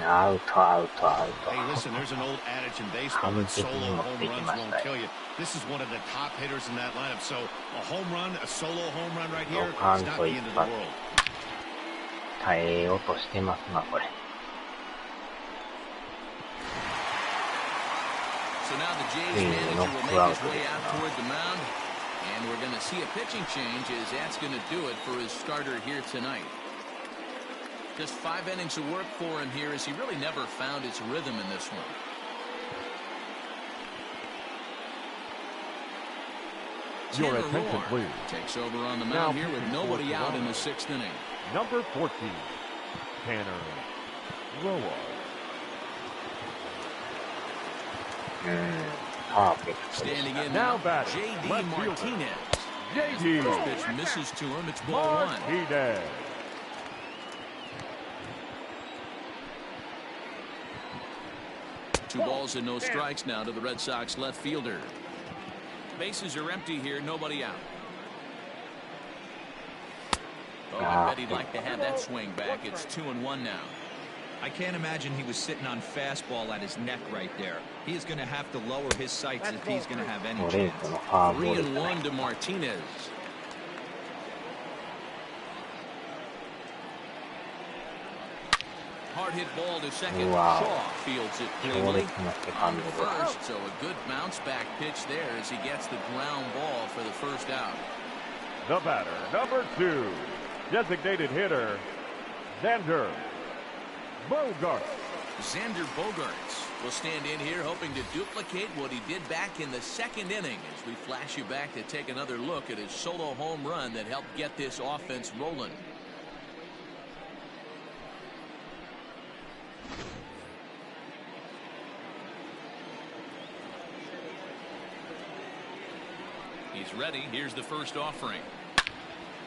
Out. Hey, listen, there's an old adage in baseball that solo home runs won't kill you. This is one of the top hitters in that lineup. So a home run, a solo home run right here, it's not the end of the world. 耐えようとしてますな、これ。So now the Jays manager will make his way out toward the mound. And we're going to see a pitching change as that's going to do it for his starter here tonight. Just 5 innings of work for him here as he really never found his rhythm in this one. Your attention, please. Takes over on the mound here with nobody out in the 6th inning. Number 14, Tanner Roa. パーフェクトで Standing した。 in Now now, batting, J.D. left fielder. Martinez. J.D. First pitch misses to him. It's ball 1. Martinez. Two balls and no strikes now to the Red Sox left fielder. Bases are empty here, nobody out. Oh, I bet he'd like to have that swing back. It's 2-1 now. I can't imagine he was sitting on fastball at his neck right there. He is going to have to lower his sights if he's going to have any ストレー chance. トのファーボールですね。 3-1 to Martinez. Hard hit ball to second. Wow. Shaw fields it 強 cleanly. 烈なセカ On ン to ドで。 first, so a good bounce back pitch there as he gets the ground ball for the first out. The batter, number 2, designated hitter, Xander Bogaerts. Xander Bogaerts will stand in here hoping to duplicate what he did back in the 2nd inning as we flash you back to take another look at his solo home run that helped get this offense rolling. He's ready. Here's the first offering.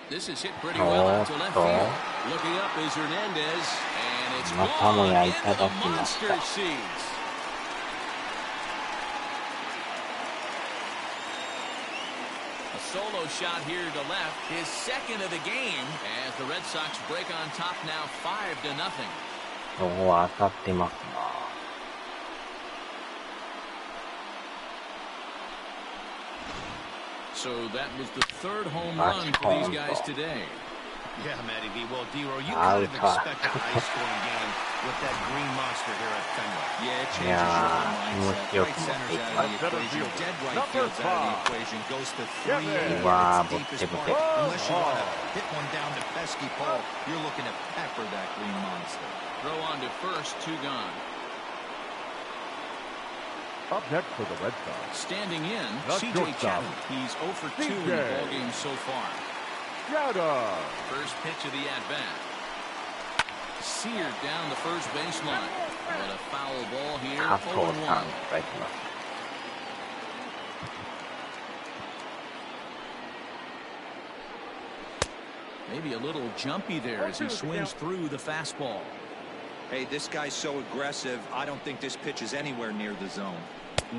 This is hit pretty well out to left field. Looking up is Hernandez, and it's gone into the monster seats. A solo shot here to left, his 2nd of the game, as the Red Sox break on top now 5-0. ここは当たってますな。So that was the 3rd home run for these guys today. Yeah, Matty V. Well, D-Row, you kind of expect a high-scoring game with that green monster here at Fenway. Yeah, it changes your mindset. Right center's out of the equation. Dead right field's out of the equation. Goes to 3 Wow, deepest part. Unless you want to hit one down to pesky Paul, you're looking to pepper that green monster. Throw on to first, 2 gone. Up next for the Red Sox, Standing in, the C.J. shortstop, Chapman. He's 0 for 2 in the ballgame so far. Chowder. First pitch of the at-bat. Seared down the first baseline. But a foul ball here, 加藤さん 0-1. がいきます。Maybe a little jumpy there as he swings through the fastball. Hey, this guy's so aggressive, I don't think this pitch is anywhere near the zone.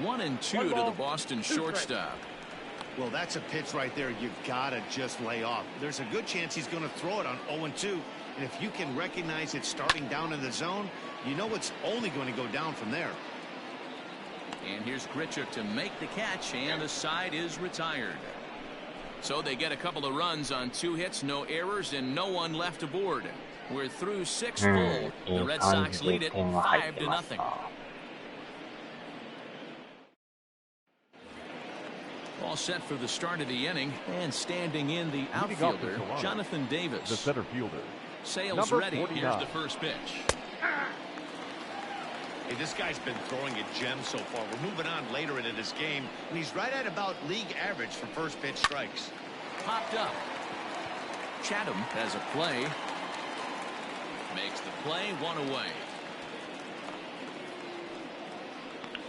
1-2 to the Boston shortstop. Well, that's a pitch right there you've got to just lay off. There's a good chance he's going to throw it on 0-2. And if you can recognize it starting down in the zone, you know it's only going to go down from there. And here's Grichuk to make the catch, and the side is retired. So they get a couple of runs on 2 hits, no errors, and no one left aboard. We're through 6 full. The Red Sox lead it 5-0. All set for the start of the inning, and standing in the outfielder, Jonathan Davis. The center fielder, Sales number ready. 49. Here's the first pitch. Hey, this guy's been throwing a gem so far. We're moving on later into this game, and he's right at about league average for first pitch strikes. Popped up. Chatham has a play. Makes the play, one away.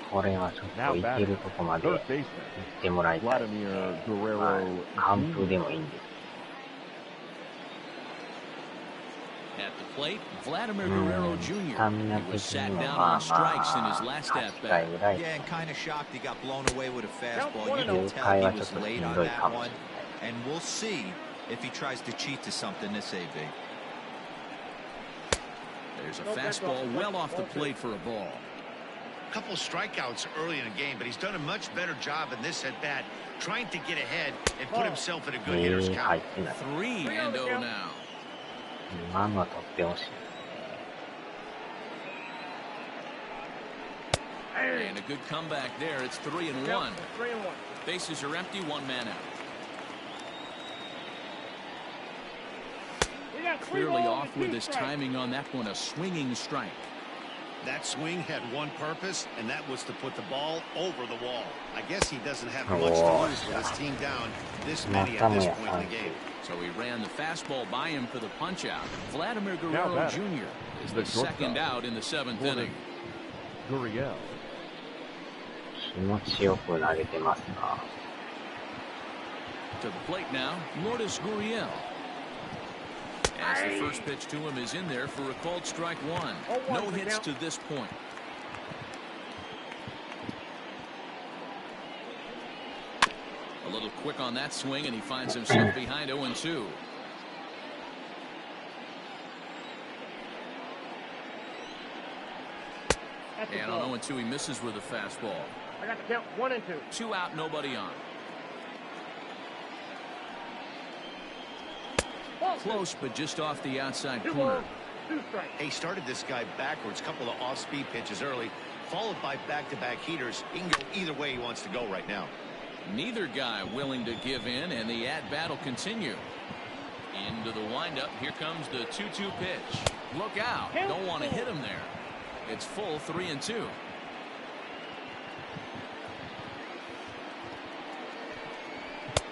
これはちょっといけるとこまで行ってもらいたい。まあ、完封でもいいんです。At the plate, Vladimir Guerrero Jr. He was sat down on strikes in his last at bat. Yeah, and kind of shocked he got blown away with a fastball. You can tell he was late on that one. And we'll see if he tries to cheat to something this AB. There's a fastball well off the plate for a ball. A couple strikeouts early in the game, but he's done a much better job in this at bat, trying to get ahead and put himself in a good hitter's count. 3-0 now. 今のは取ってほしい。And a good comeback there. It's 3-1. Bases are empty, one man out. Clearly off with his timing on that one, a swinging strike. That swing had one purpose, and that was to put the ball over the wall. I guess he doesn't have much to lose with his team down this many at this point in the game. So he ran the fastball by him for the punch-out. Vladimir Guerrero Jr. is the second out in the 7th inning. Gurriel. 気持ちよく投げてますな。To the plate now, Lourdes Gurriel. As the first pitch to him is in there for a called strike one. No hits to this point. A little quick on that swing, and he finds himself behind 0-2. And on 0-2, he misses with a fastball. I got to count 1 and 2. 2 out, nobody on. Close, but just off the outside corner. He started this guy backwards, couple of off-speed pitches early, followed by back-to-back heaters. He can go either way he wants to go right now. Neither guy willing to give in, and the at-bat will continue. Into the windup. Here comes the 2-2 pitch. Look out. Don't want to hit him there. It's full 3-2.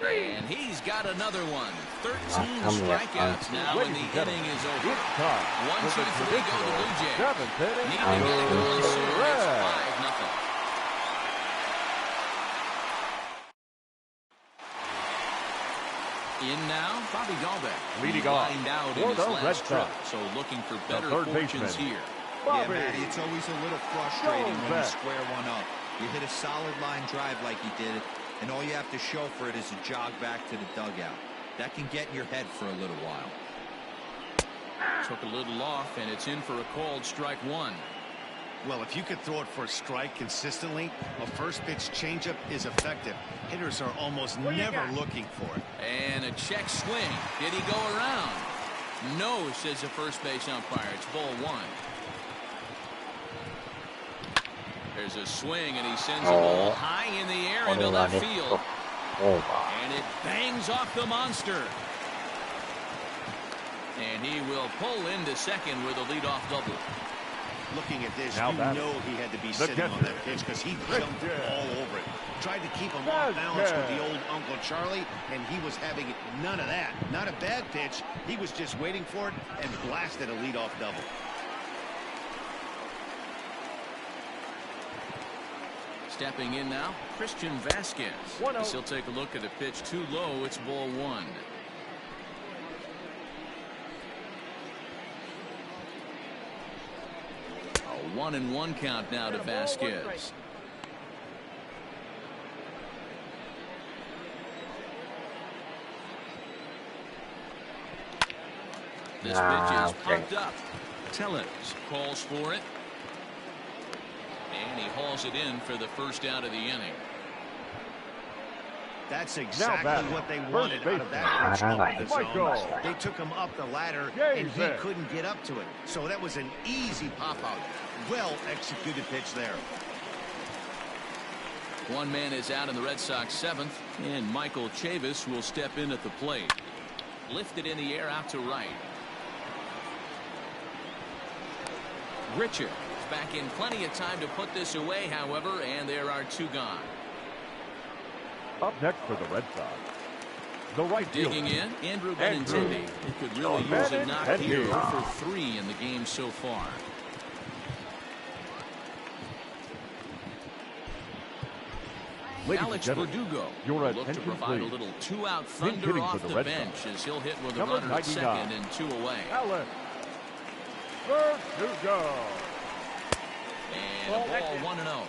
And he's got another one. 13 strikeouts now, and the inning is over. 1, 2, 3 go the Blue Jays. Neither guy goes soon. It's 5-0. In now, Bobby Dahlbeck. Leading off lined out in his last trip, so looking for better fortunes here. Yeah, Matty, it's always a little frustrating when you square one up. You hit a solid line drive like he did, and all you have to show for it is a jog back to the dugout. That can get in your head for a little while. Took a little off, and it's in for a called strike one. Well, if you could throw it for a strike consistently, a first pitch changeup is effective. Hitters are almost never looking for it. And a check swing. Did he go around? No, says the first base umpire. It's ball one. There's a swing, and he sends a ball high in the air into left field. And it bangs off the monster. And he will pull into second with a leadoff double. Looking at this, you know he had to be sitting on that pitch because he jumped all over it. Tried to keep him off balance with the old Uncle Charlie, and he was having none of that. Not a bad pitch. He was just waiting for it and blasted a leadoff double. Stepping in now, Christian Vasquez. He'll take a look at a pitch too low. It's ball one. A 1-1 count now to Vasquez. This pitch is pumped up. Tellez calls for it. And he hauls it in for the first out of the inning. That's exactly what they wanted out of that pitch up in the zone. They took him up the ladder, and he couldn't get up to it. So that was an easy pop-out. Well-executed pitch there. One man is out in the Red Sox seventh, and Michael Chavis will step in at the plate. Lifted in the air out to right. Richard back in plenty of time to put this away, however, and there are 2 gone. Up next for the Red Sox, the right digging fielder, in, Andrew Benintendi. He could really use a knock here for 3 in the game so far. Alex Verdugo will look to provide a little 2-out thunder off the bench as he'll hit with a runner at second and 2 away. Alex Verdugo. And a ball 1-0.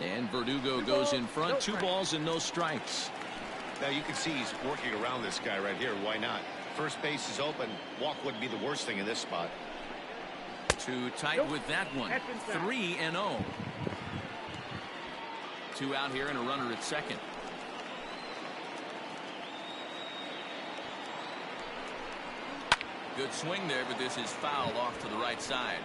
And Verdugo goes in front, 2 balls and no strikes. Now you can see he's working around this guy right here. Why not? First base is open. Walk wouldn't be the worst thing in this spot. Too tight with that one. 3-0. 2 out here and a runner at second. Good swing there, but this is foul off to the right side.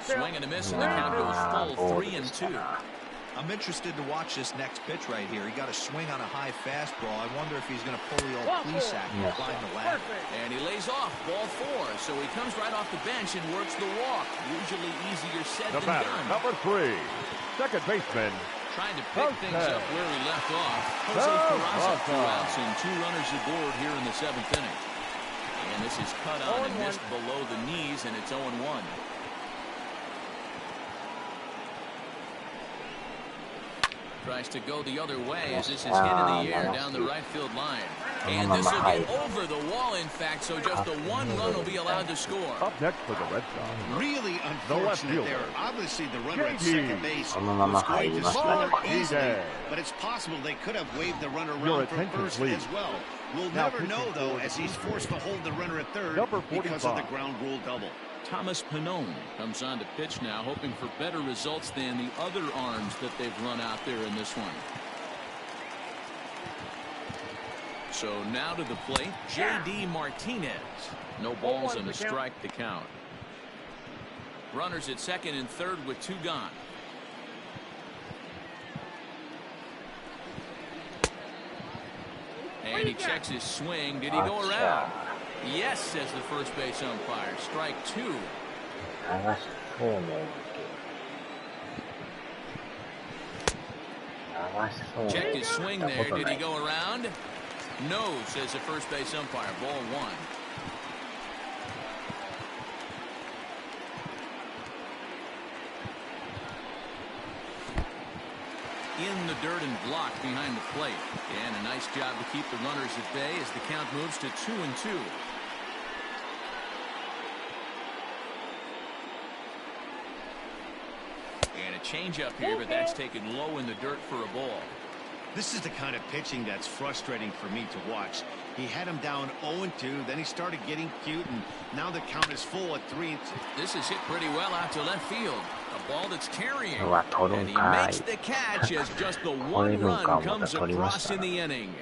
Swing and a miss, and the count goes full 3-2. I'm interested to watch this next pitch right here. He got a swing on a high fastball. I wonder if he's going to pull the old Plesac and climb the ladder. And he lays off, ball 4. So he comes right off the bench and works the walk. Usually easier said than done. Number 3, second baseman. Trying to pick things up where he left off. Jose Peraza 2 outs and 2 runners aboard here in the 7th inning. And this is cut on and missed below the knees, and it's 0-1. Tries to go the other way as this is hit in the air down the right field line. And this will be over the wall, in fact, so just the 1 run will be allowed to score. Up next for the Red Sox, really unfortunate there. Obviously, the runner at second base was going to score easily, but it's possible they could have waved the runner around from first as well. We'll never know, though, as he's forced to hold the runner at third because of the ground rule double. Thomas Pannone comes on to pitch now, hoping for better results than the other arms that they've run out there in this one. So now to the plate, J.D. Martinez. No balls and a strike to count. Runners at second and third with 2 gone. And he checks his swing. Did he go around? Yes, says the first base umpire. Strike 2. Checked his swing there. Did he go around? No, says the first base umpire. Ball 1. In the dirt and blocked behind the plate. And a nice job to keep the runners at bay as the count moves to 2-2. And a changeup here, but that's taken low in the dirt for a ball. This is the kind of pitching that's frustrating for me to watch. He had him down 0-2, then he started getting cute, and now the count is full at 3-2. This is hit pretty well out to left field. A ball that's carrying. And he makes the catch as just the 1 run comes across in the inning.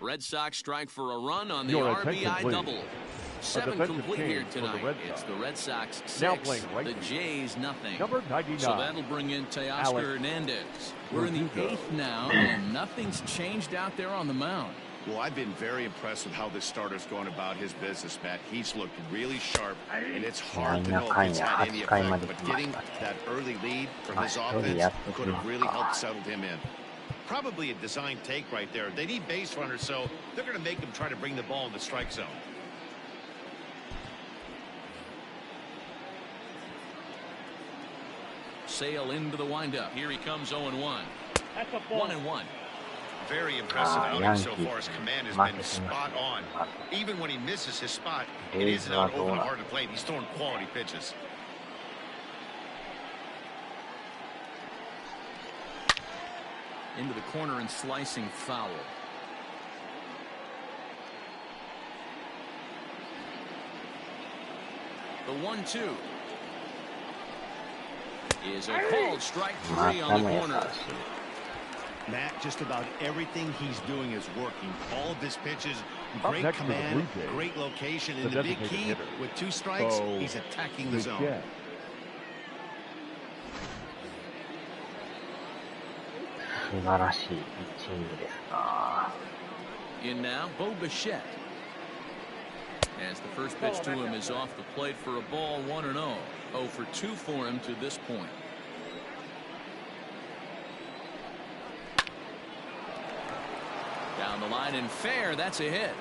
Red Sox strike for a run on the RBI double. 7 complete here tonight. It's the Red Sox 6, the Jays nothing. Number 99. So that'll bring in Teoscar Hernandez. We're in the 8th now, and nothing's changed out there on the mound. Well, I've been very impressed with how this starter's going about his business, Matt. He's looked really sharp, and it's hard to know if it's had any effect, but getting that early lead from his offense could have really helped settle him in. Probably a design take right there. They need base runners, so they're going to make him try to bring the ball in the strike zone. Sale into the windup. Here he comes 0-1. 1-1. Very impressive outing so far. His command has been spot on. Even when he misses his spot, it isn't out over the heart of the plate. He's throwing quality pitches. Into the corner and slicing foul. The 1-2 is a called strike 3 on the corner. Matt, just about everything he's doing is working. All of his pitches, great command, great location, and the big key with 2 strikes, he's attacking the zone. 素晴らしいピッチングですな。 In now, Bo Bichette. As the first pitch to him is off the plate for a ball 1-0. 0 for 2 for him to this point. Down the line and fair. That's a hit.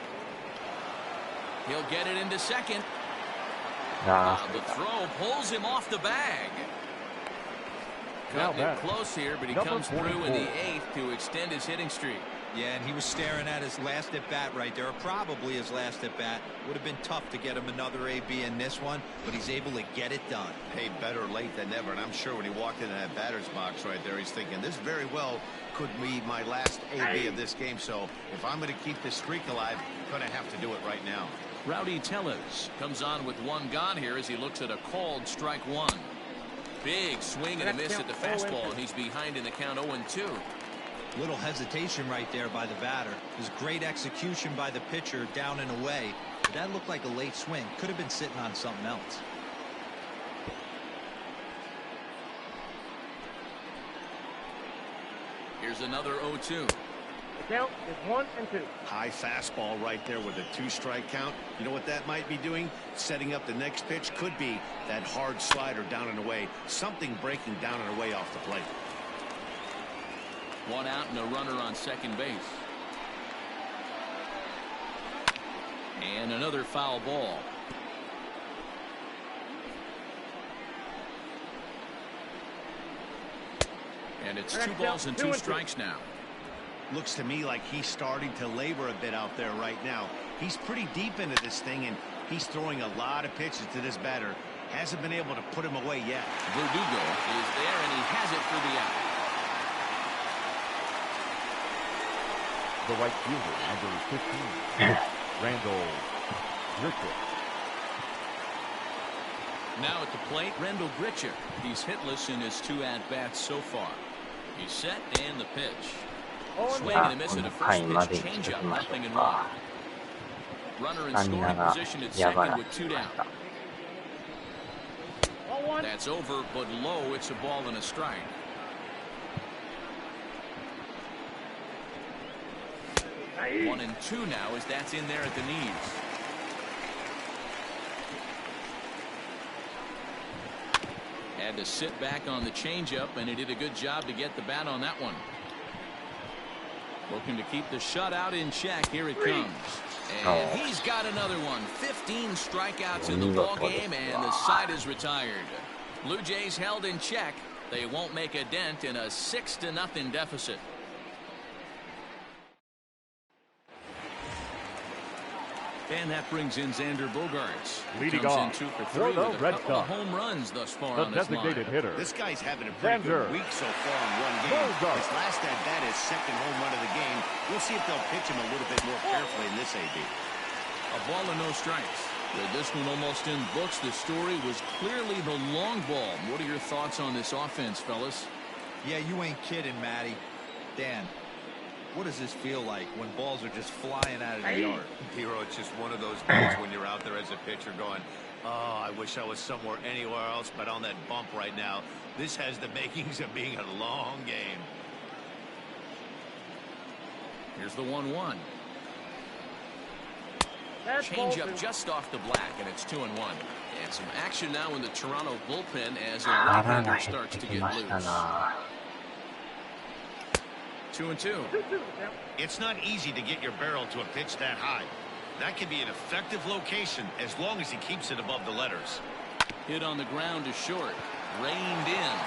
He'll get it into second. The throw pulls him off the bag. Cutting it close here, but he comes through in the 8th to extend his hitting streak. Yeah, and he was staring at his last at bat right there, or probably his last at bat. Would have been tough to get him another AB in this one, but he's able to get it done. Hey, better late than never. And I'm sure when he walked into that batter's box right there, he's thinking this very well could be my last AB of this game. So if I'm going to keep this streak alive, I'm going to have to do it right now. Rowdy Tellez comes on with one gone here as he looks at a called strike one. Big swing and a miss at the fastball, and he's behind in the count 0-2. Little hesitation right there by the batter. It was great execution by the pitcher down and away. But that looked like a late swing. Could have been sitting on something else. Here's another 0-2. The count is 1-2. High fastball right there with a 2-strike count. You know what that might be doing? Setting up the next pitch. Could be that hard slider down and away. Something breaking down and away off the plate. One out and a runner on second base. And another foul ball. And it's 2 balls and 2 strikes now. Looks to me like he's starting to labor a bit out there right now. He's pretty deep into this thing, and he's throwing a lot of pitches to this batter. Hasn't been able to put him away yet. Verdugo is there, and he has it for the out. The right fielder, number 15, Randall Grichuk. Now at the plate, Randall Grichuk. He's hitless in his 2 at-bats so far. He's set and the pitch. Swing and a miss at a first pitch changeup, 0-1. Runner in scoring position at second with 2 down. That's over, but low. It's a ball and a strike. 1-2 now as that's in there at the knees. Had to sit back on the changeup, and he did a good job to get the bat on that one. Looking to keep the shutout in check. Here it comes. And he's got another one. 15 strikeouts in the ball game, and the side is retired. Blue Jays held in check. They won't make a dent in a 6-0 deficit. And that brings in Xander Bogaerts. Leading comes in off 2 for 3 for the with a Red couple of Sox. home runs thus far The on this line. designated hitter. This guy's having a pretty good week so far in one game. Bogaerts. His last at bat is second home run of the game. We'll see if they'll pitch him a little bit more carefully in this AB. A ball and no strikes. With this one almost in books, the story was clearly the long ball. What are your thoughts on this offense, fellas? Yeah, you ain't kidding, Matty. Dan, what does this feel like when balls are just flying out of the yard? Hero, it's just one of those days when you're out there as a pitcher going, oh, I wish I was somewhere anywhere else but on that bump right now. This has the makings of being a long game. Here's the 1-1. Change up just off the black, and it's 2-1. And some action now in the Toronto bullpen as a right-hander starts to get loose. 2-2. It's not easy to get your barrel to a pitch that high. That can be an effective location as long as he keeps it above the letters. Hit on the ground to short. Reined in.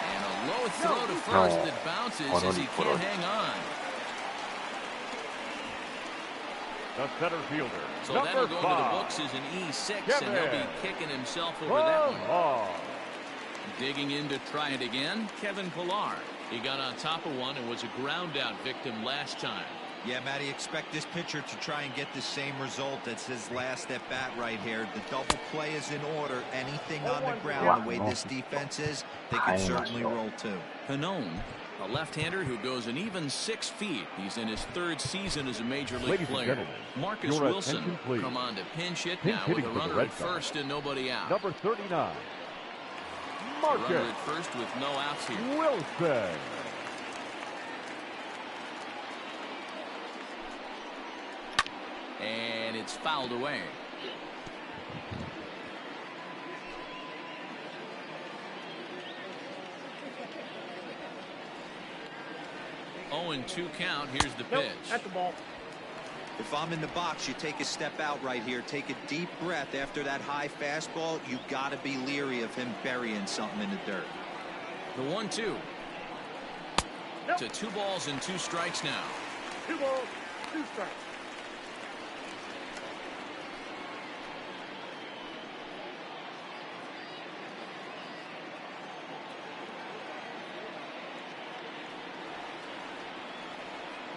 And a low throw to first that bounces as he can't hang on. The center fielder, So number that'll go 5. into the books as an E6, and he'll be kicking himself over that one. Digging in to try it again, Kevin Pillar. He got on top of one and was a ground out victim last time. Yeah, Matty, expect this pitcher to try and get the same result as his last at bat right here. The double play is in order. Anything on the ground, the way this defense is, they can certainly roll too. Hanon, a left-hander who goes an even 6 feet. He's in his 3rd season as a major league player. Marcus Wilson come on to pinch hit now with a runner at first and nobody out. Number 39, Marcus. Runner at first with no outs here. Wilson. And it's fouled away. Oh, and 2 count. Here's the pitch. That's the ball. If I'm in the box, you take a step out right here. Take a deep breath after that high fastball. You got to be leery of him burying something in the dirt. The 1-2. To 2 balls and 2 strikes now. 2 balls, 2 strikes.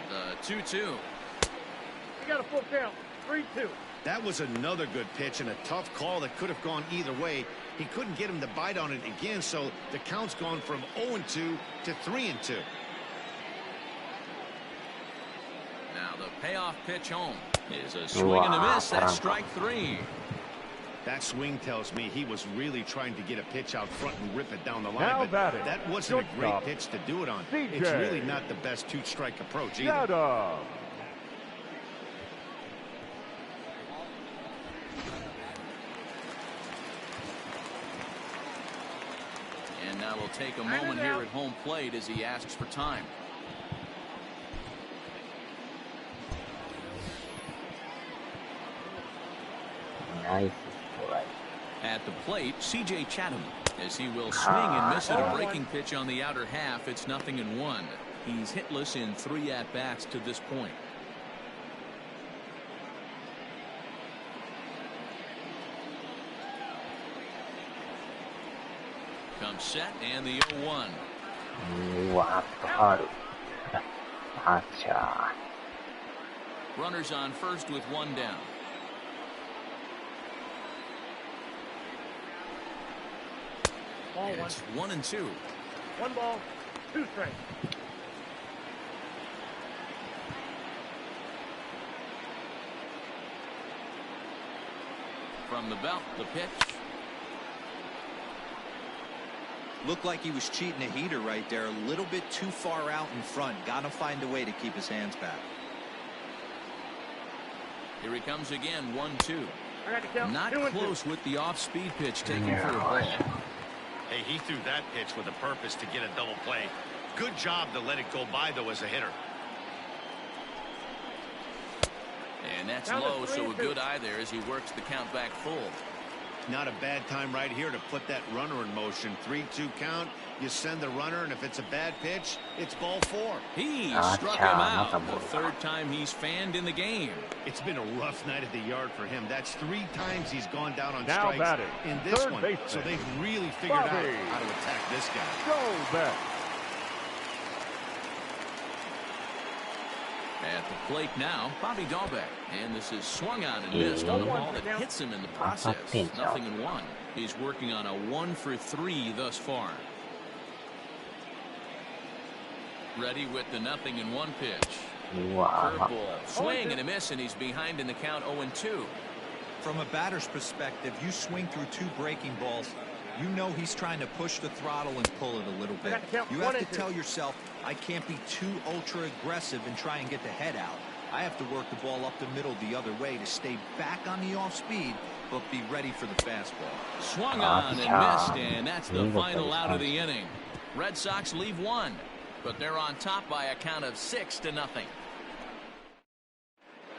The 2-2. You got a full count. 3-2. That was another good pitch and a tough call that could have gone either way. He couldn't get him to bite on it again, so the count's gone from 0-2 to 3-2. Now the payoff pitch home is a swing and a miss. That's strike 3. That swing tells me he was really trying to get a pitch out front and rip it down the line. Now But batting, that wasn't a great shortstop, pitch to do it on. CJ. It's really not the best 2-strike approach either. Yada. And now we'll take a moment here at home plate as he asks for time. Nice strike. At the plate, C.J. Chatham, as he will swing and miss at a breaking pitch on the outer half. It's 0-1. He's hitless in 3 at-bats to this point. Comes set and the 0-1. うわーっとファウル。アンチャー。 Runners on first with 1 down. Ball And 1. it's 1-2. 1 ball, 2 strikes. From the belt, the pitch. Looked like he was cheating a heater right there. A little bit too far out in front. Got to find a way to keep his hands back. Here he comes again, 1-2. I got to count. Not 2 and 2. close with the off-speed pitch taken for a ball. Hey, he threw that pitch with a purpose to get a double play. Good job to let it go by, though, as a hitter. And that's Down to low, so a 3-2. good eye there as he works the count back full. Not a bad time right here to put that runner in motion. 3-2 count. You send the runner, and if it's a bad pitch, it's ball 4. He Ah, struck cha, him out. not a The ball. 3rd time he's fanned in the game. It's been a rough night at the yard for him. That's 3 times he's gone down on Now strikes batting, in this third one. baseman, So they've really figured out Bobby. how to attack this guy. Go back. At the plate now, Bobby Dahlbeck. And this is swung on and missed on a ball that hits him in the process. 0-1. He's working on a 1-for-3 thus far. Ready with the 0-1 pitch. うわー、 Curveball, swing and a miss, and he's behind in the count 0-2. From a batter's perspective, you swing through 2 breaking balls. You know he's trying to push the throttle and pull it a little bit. You have to tell yourself, I can't be too ultra aggressive and try and get the head out. I have to work the ball up the middle the other way to stay back on the off speed, but be ready for the fastball. Swung on and missed, and that's the final out of the inning. Red Sox leave 1, but they're on top by a count of 6-0.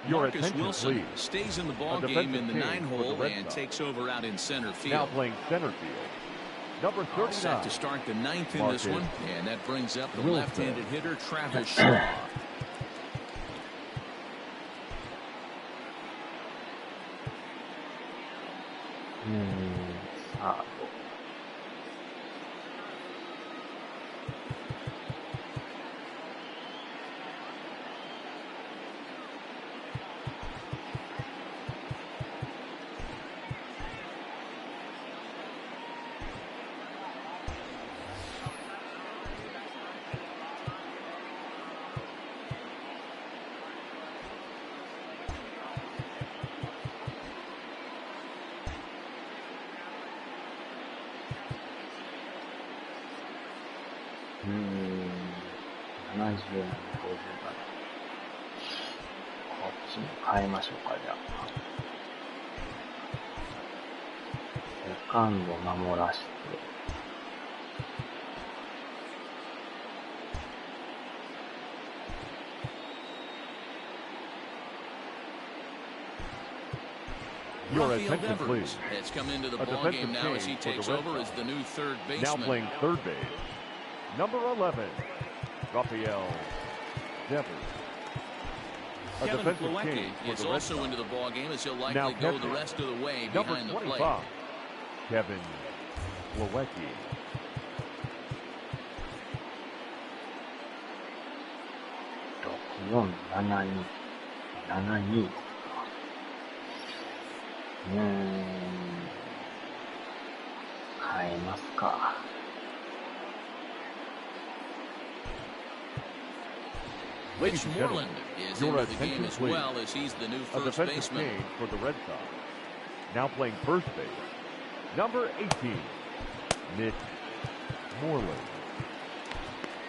Your Marcus attention, Wilson please. stays in the ball A game in the defensive team for the 9-hole Red and Sox. takes over out in center Now field. playing center field. Number All set 39. to start the 9th in Marcus this one, and that brings up the Wilson. left-handed hitter Travis Shaw. Ah, 70、50だね。こっちチも変えましょうか、じゃあ。セカンド守らして。Your attention, please. Has come into the A ball game defensive now as he change for takes the Red over as Sox. the new third Now baseman. playing third base, number 11, Rafael Devers. A Kevin defensive Plawecki change for is the Red also Sox. into the ball game as he'll likely Now go the catcher, rest of the way number behind the plate. 25, Kevin Plawecki. 647272。変えますか。Rich Moreland is your into the game attention, as please. well as he's the new A first defensive baseman. change for the Red Sox. Now playing first base, number 18, Mitch Moreland.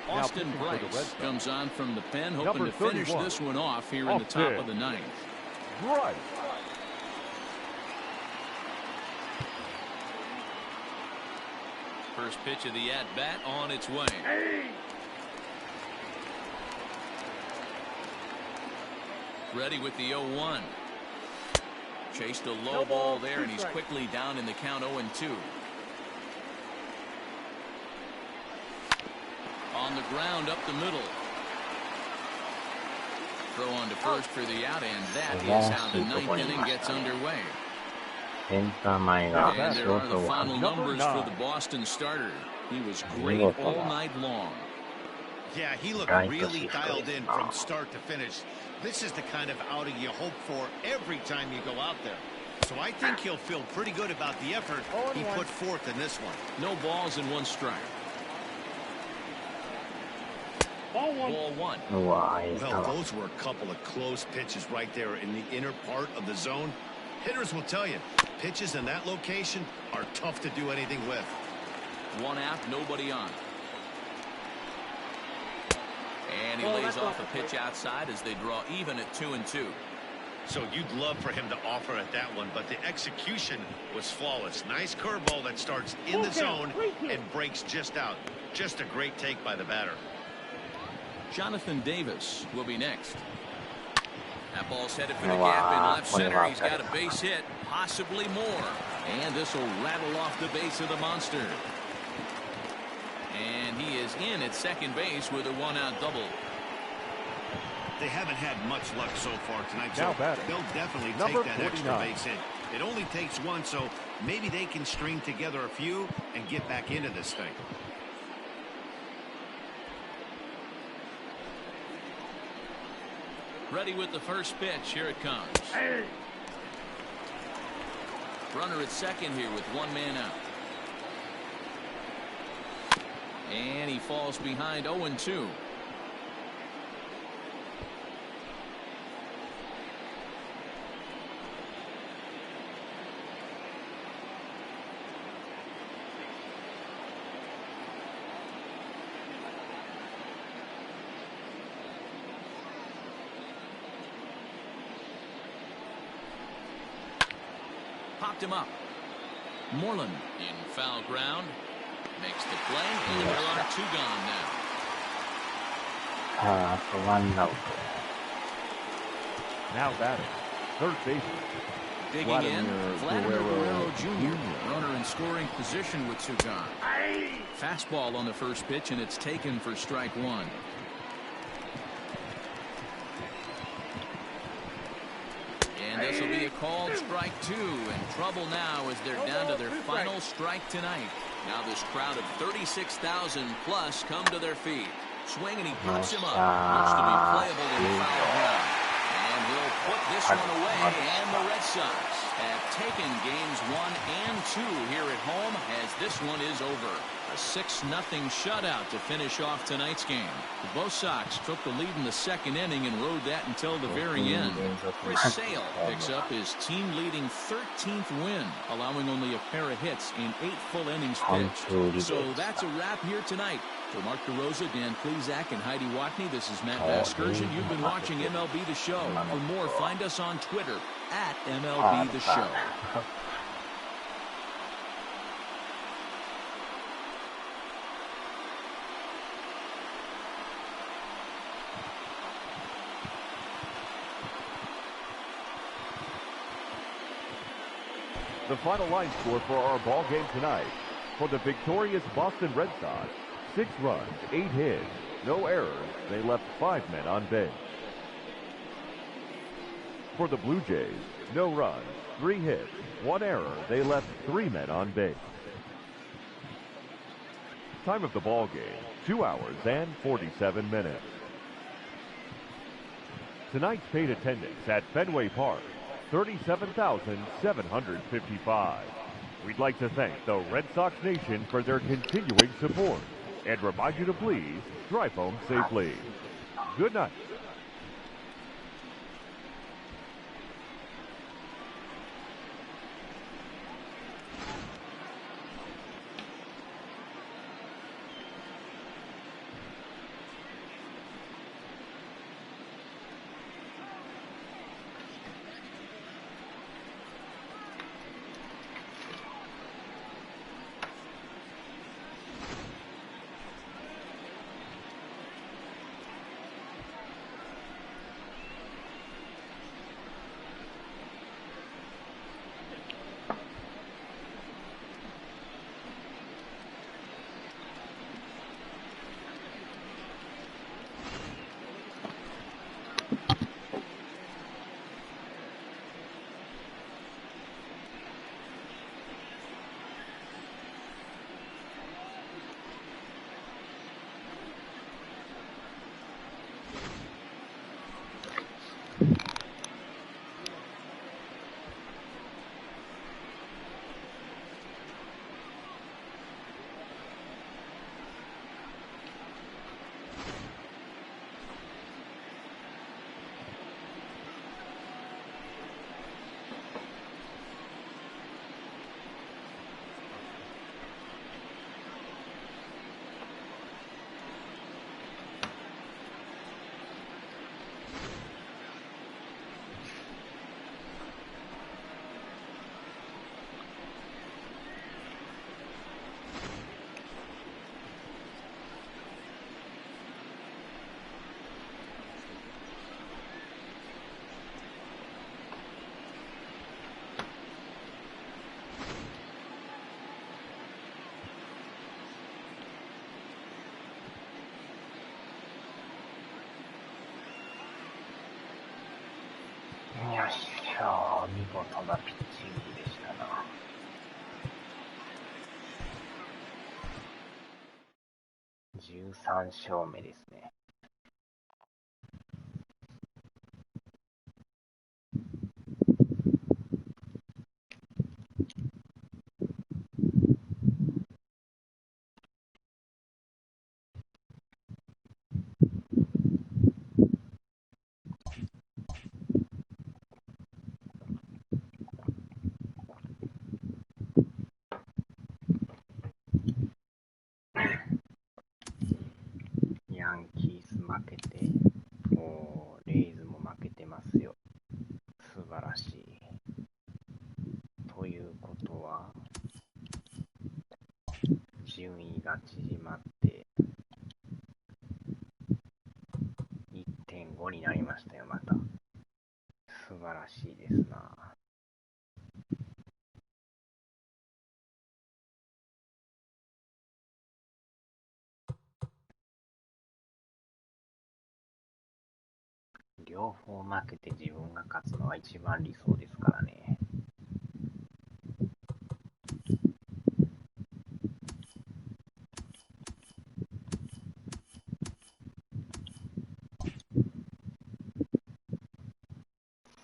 Austin pitching for the Red Bryce Sox. comes on from the pen, hoping Number to finish 31. this one off here in the Off top pitch. of the ninth. Right. First pitch of the at-bat on its way. Ready with the 0-1. Chased a low ball there, and he's quickly down in the count 0-2. On the ground up the middle. Throw on to first for the out, and that is how the ninth inning gets underway. センター前が And シ there ョ are ー the トが final numbers for the Boston starter. He was great all night long. Yeah, he looked really dialed in from start to finish. This is the kind of outing you hope for every time you go out there. So I think he'll feel pretty good about the effort he put forth in this one. No balls and one strike. Ball one. Ball one. うわ、いい球。 Well, those were a couple of close pitches right there in the inner part of the zone. Hitters will tell you, pitches in that location are tough to do anything with. One out, nobody on. And he lays off a pitch outside as they draw even at 2-2. So you'd love for him to offer at that one, but the execution was flawless. Nice curveball that starts in the zone and breaks just out. Just a great take by the batter. Jonathan Davis will be next. That ball's headed for the gap in left center. He's got a base hit, possibly more. And this will rattle off the base of the monster. And he is in at second base with a one-out double. They haven't had much luck so far tonight, Now so batting, they'll definitely number take that extra 49. base hit. It only takes one, so maybe they can string together a few and get back into this thing. Ready with the first pitch. Here it comes. Runner at second here with one man out. And he falls behind 0-2. Popped him up. Moreland in foul ground. Makes the play, and there are two gone now. さあ、あとワンアウト。 Now batting, third baseman, Digging in, Vladimir Guerrero Jr. Jr. Runner in scoring position with two gone. Fastball on the first pitch, and it's taken for strike one. And this will be a called strike two. In trouble now as they're down to their final strike tonight. Now this crowd of 36,000 plus come to their feet. Swing, and he pops him up. Looks to be playable in foul ground. And he'll put this one away. And the Red Sox have taken games 1 and 2 here at home as this one is over. A 6-0 shutout to finish off tonight's game. Both Sox took the lead in the second inning and rode that until the very end. Chris Sale picks up his team-leading 13th win, allowing only a pair of hits in 8 full innings pitched. So that's a wrap here tonight. For Mark DeRosa, Dan Plezak, and Heidi Watney, this is Matt Vasgersian. You've been watching MLB The Show. For more, find us on Twitter at MLB The Show. The final line score for our ball game tonight. For the victorious Boston Red Sox, 6 runs, 8 hits, no errors. They left 5 men on base. For the Blue Jays, no runs, 3 hits, 1 error. They left 3 men on base. Time of the ball game, 2 hours and 47 minutes. Tonight's paid attendance at Fenway Park, 37,755. We'd like to thank the Red Sox Nation for their continuing support and remind you to please drive home safely. Good night.よっしゃー、見事なピッチングでしたな。13勝目ですね。ヤンキース負けて、レイズも負けてますよ。素晴らしい。ということは、順位が縮まって、1.5 になりましたよ、また。素晴らしいですな。両方負けて自分が勝つのは一番理想ですからね。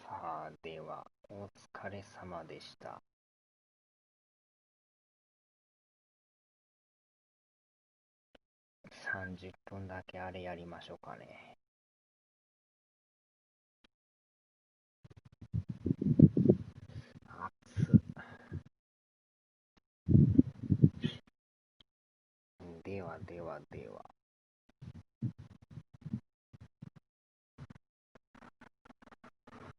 さあ、では、お疲れ様でした。30分だけあれやりましょうかね。熱っ。では。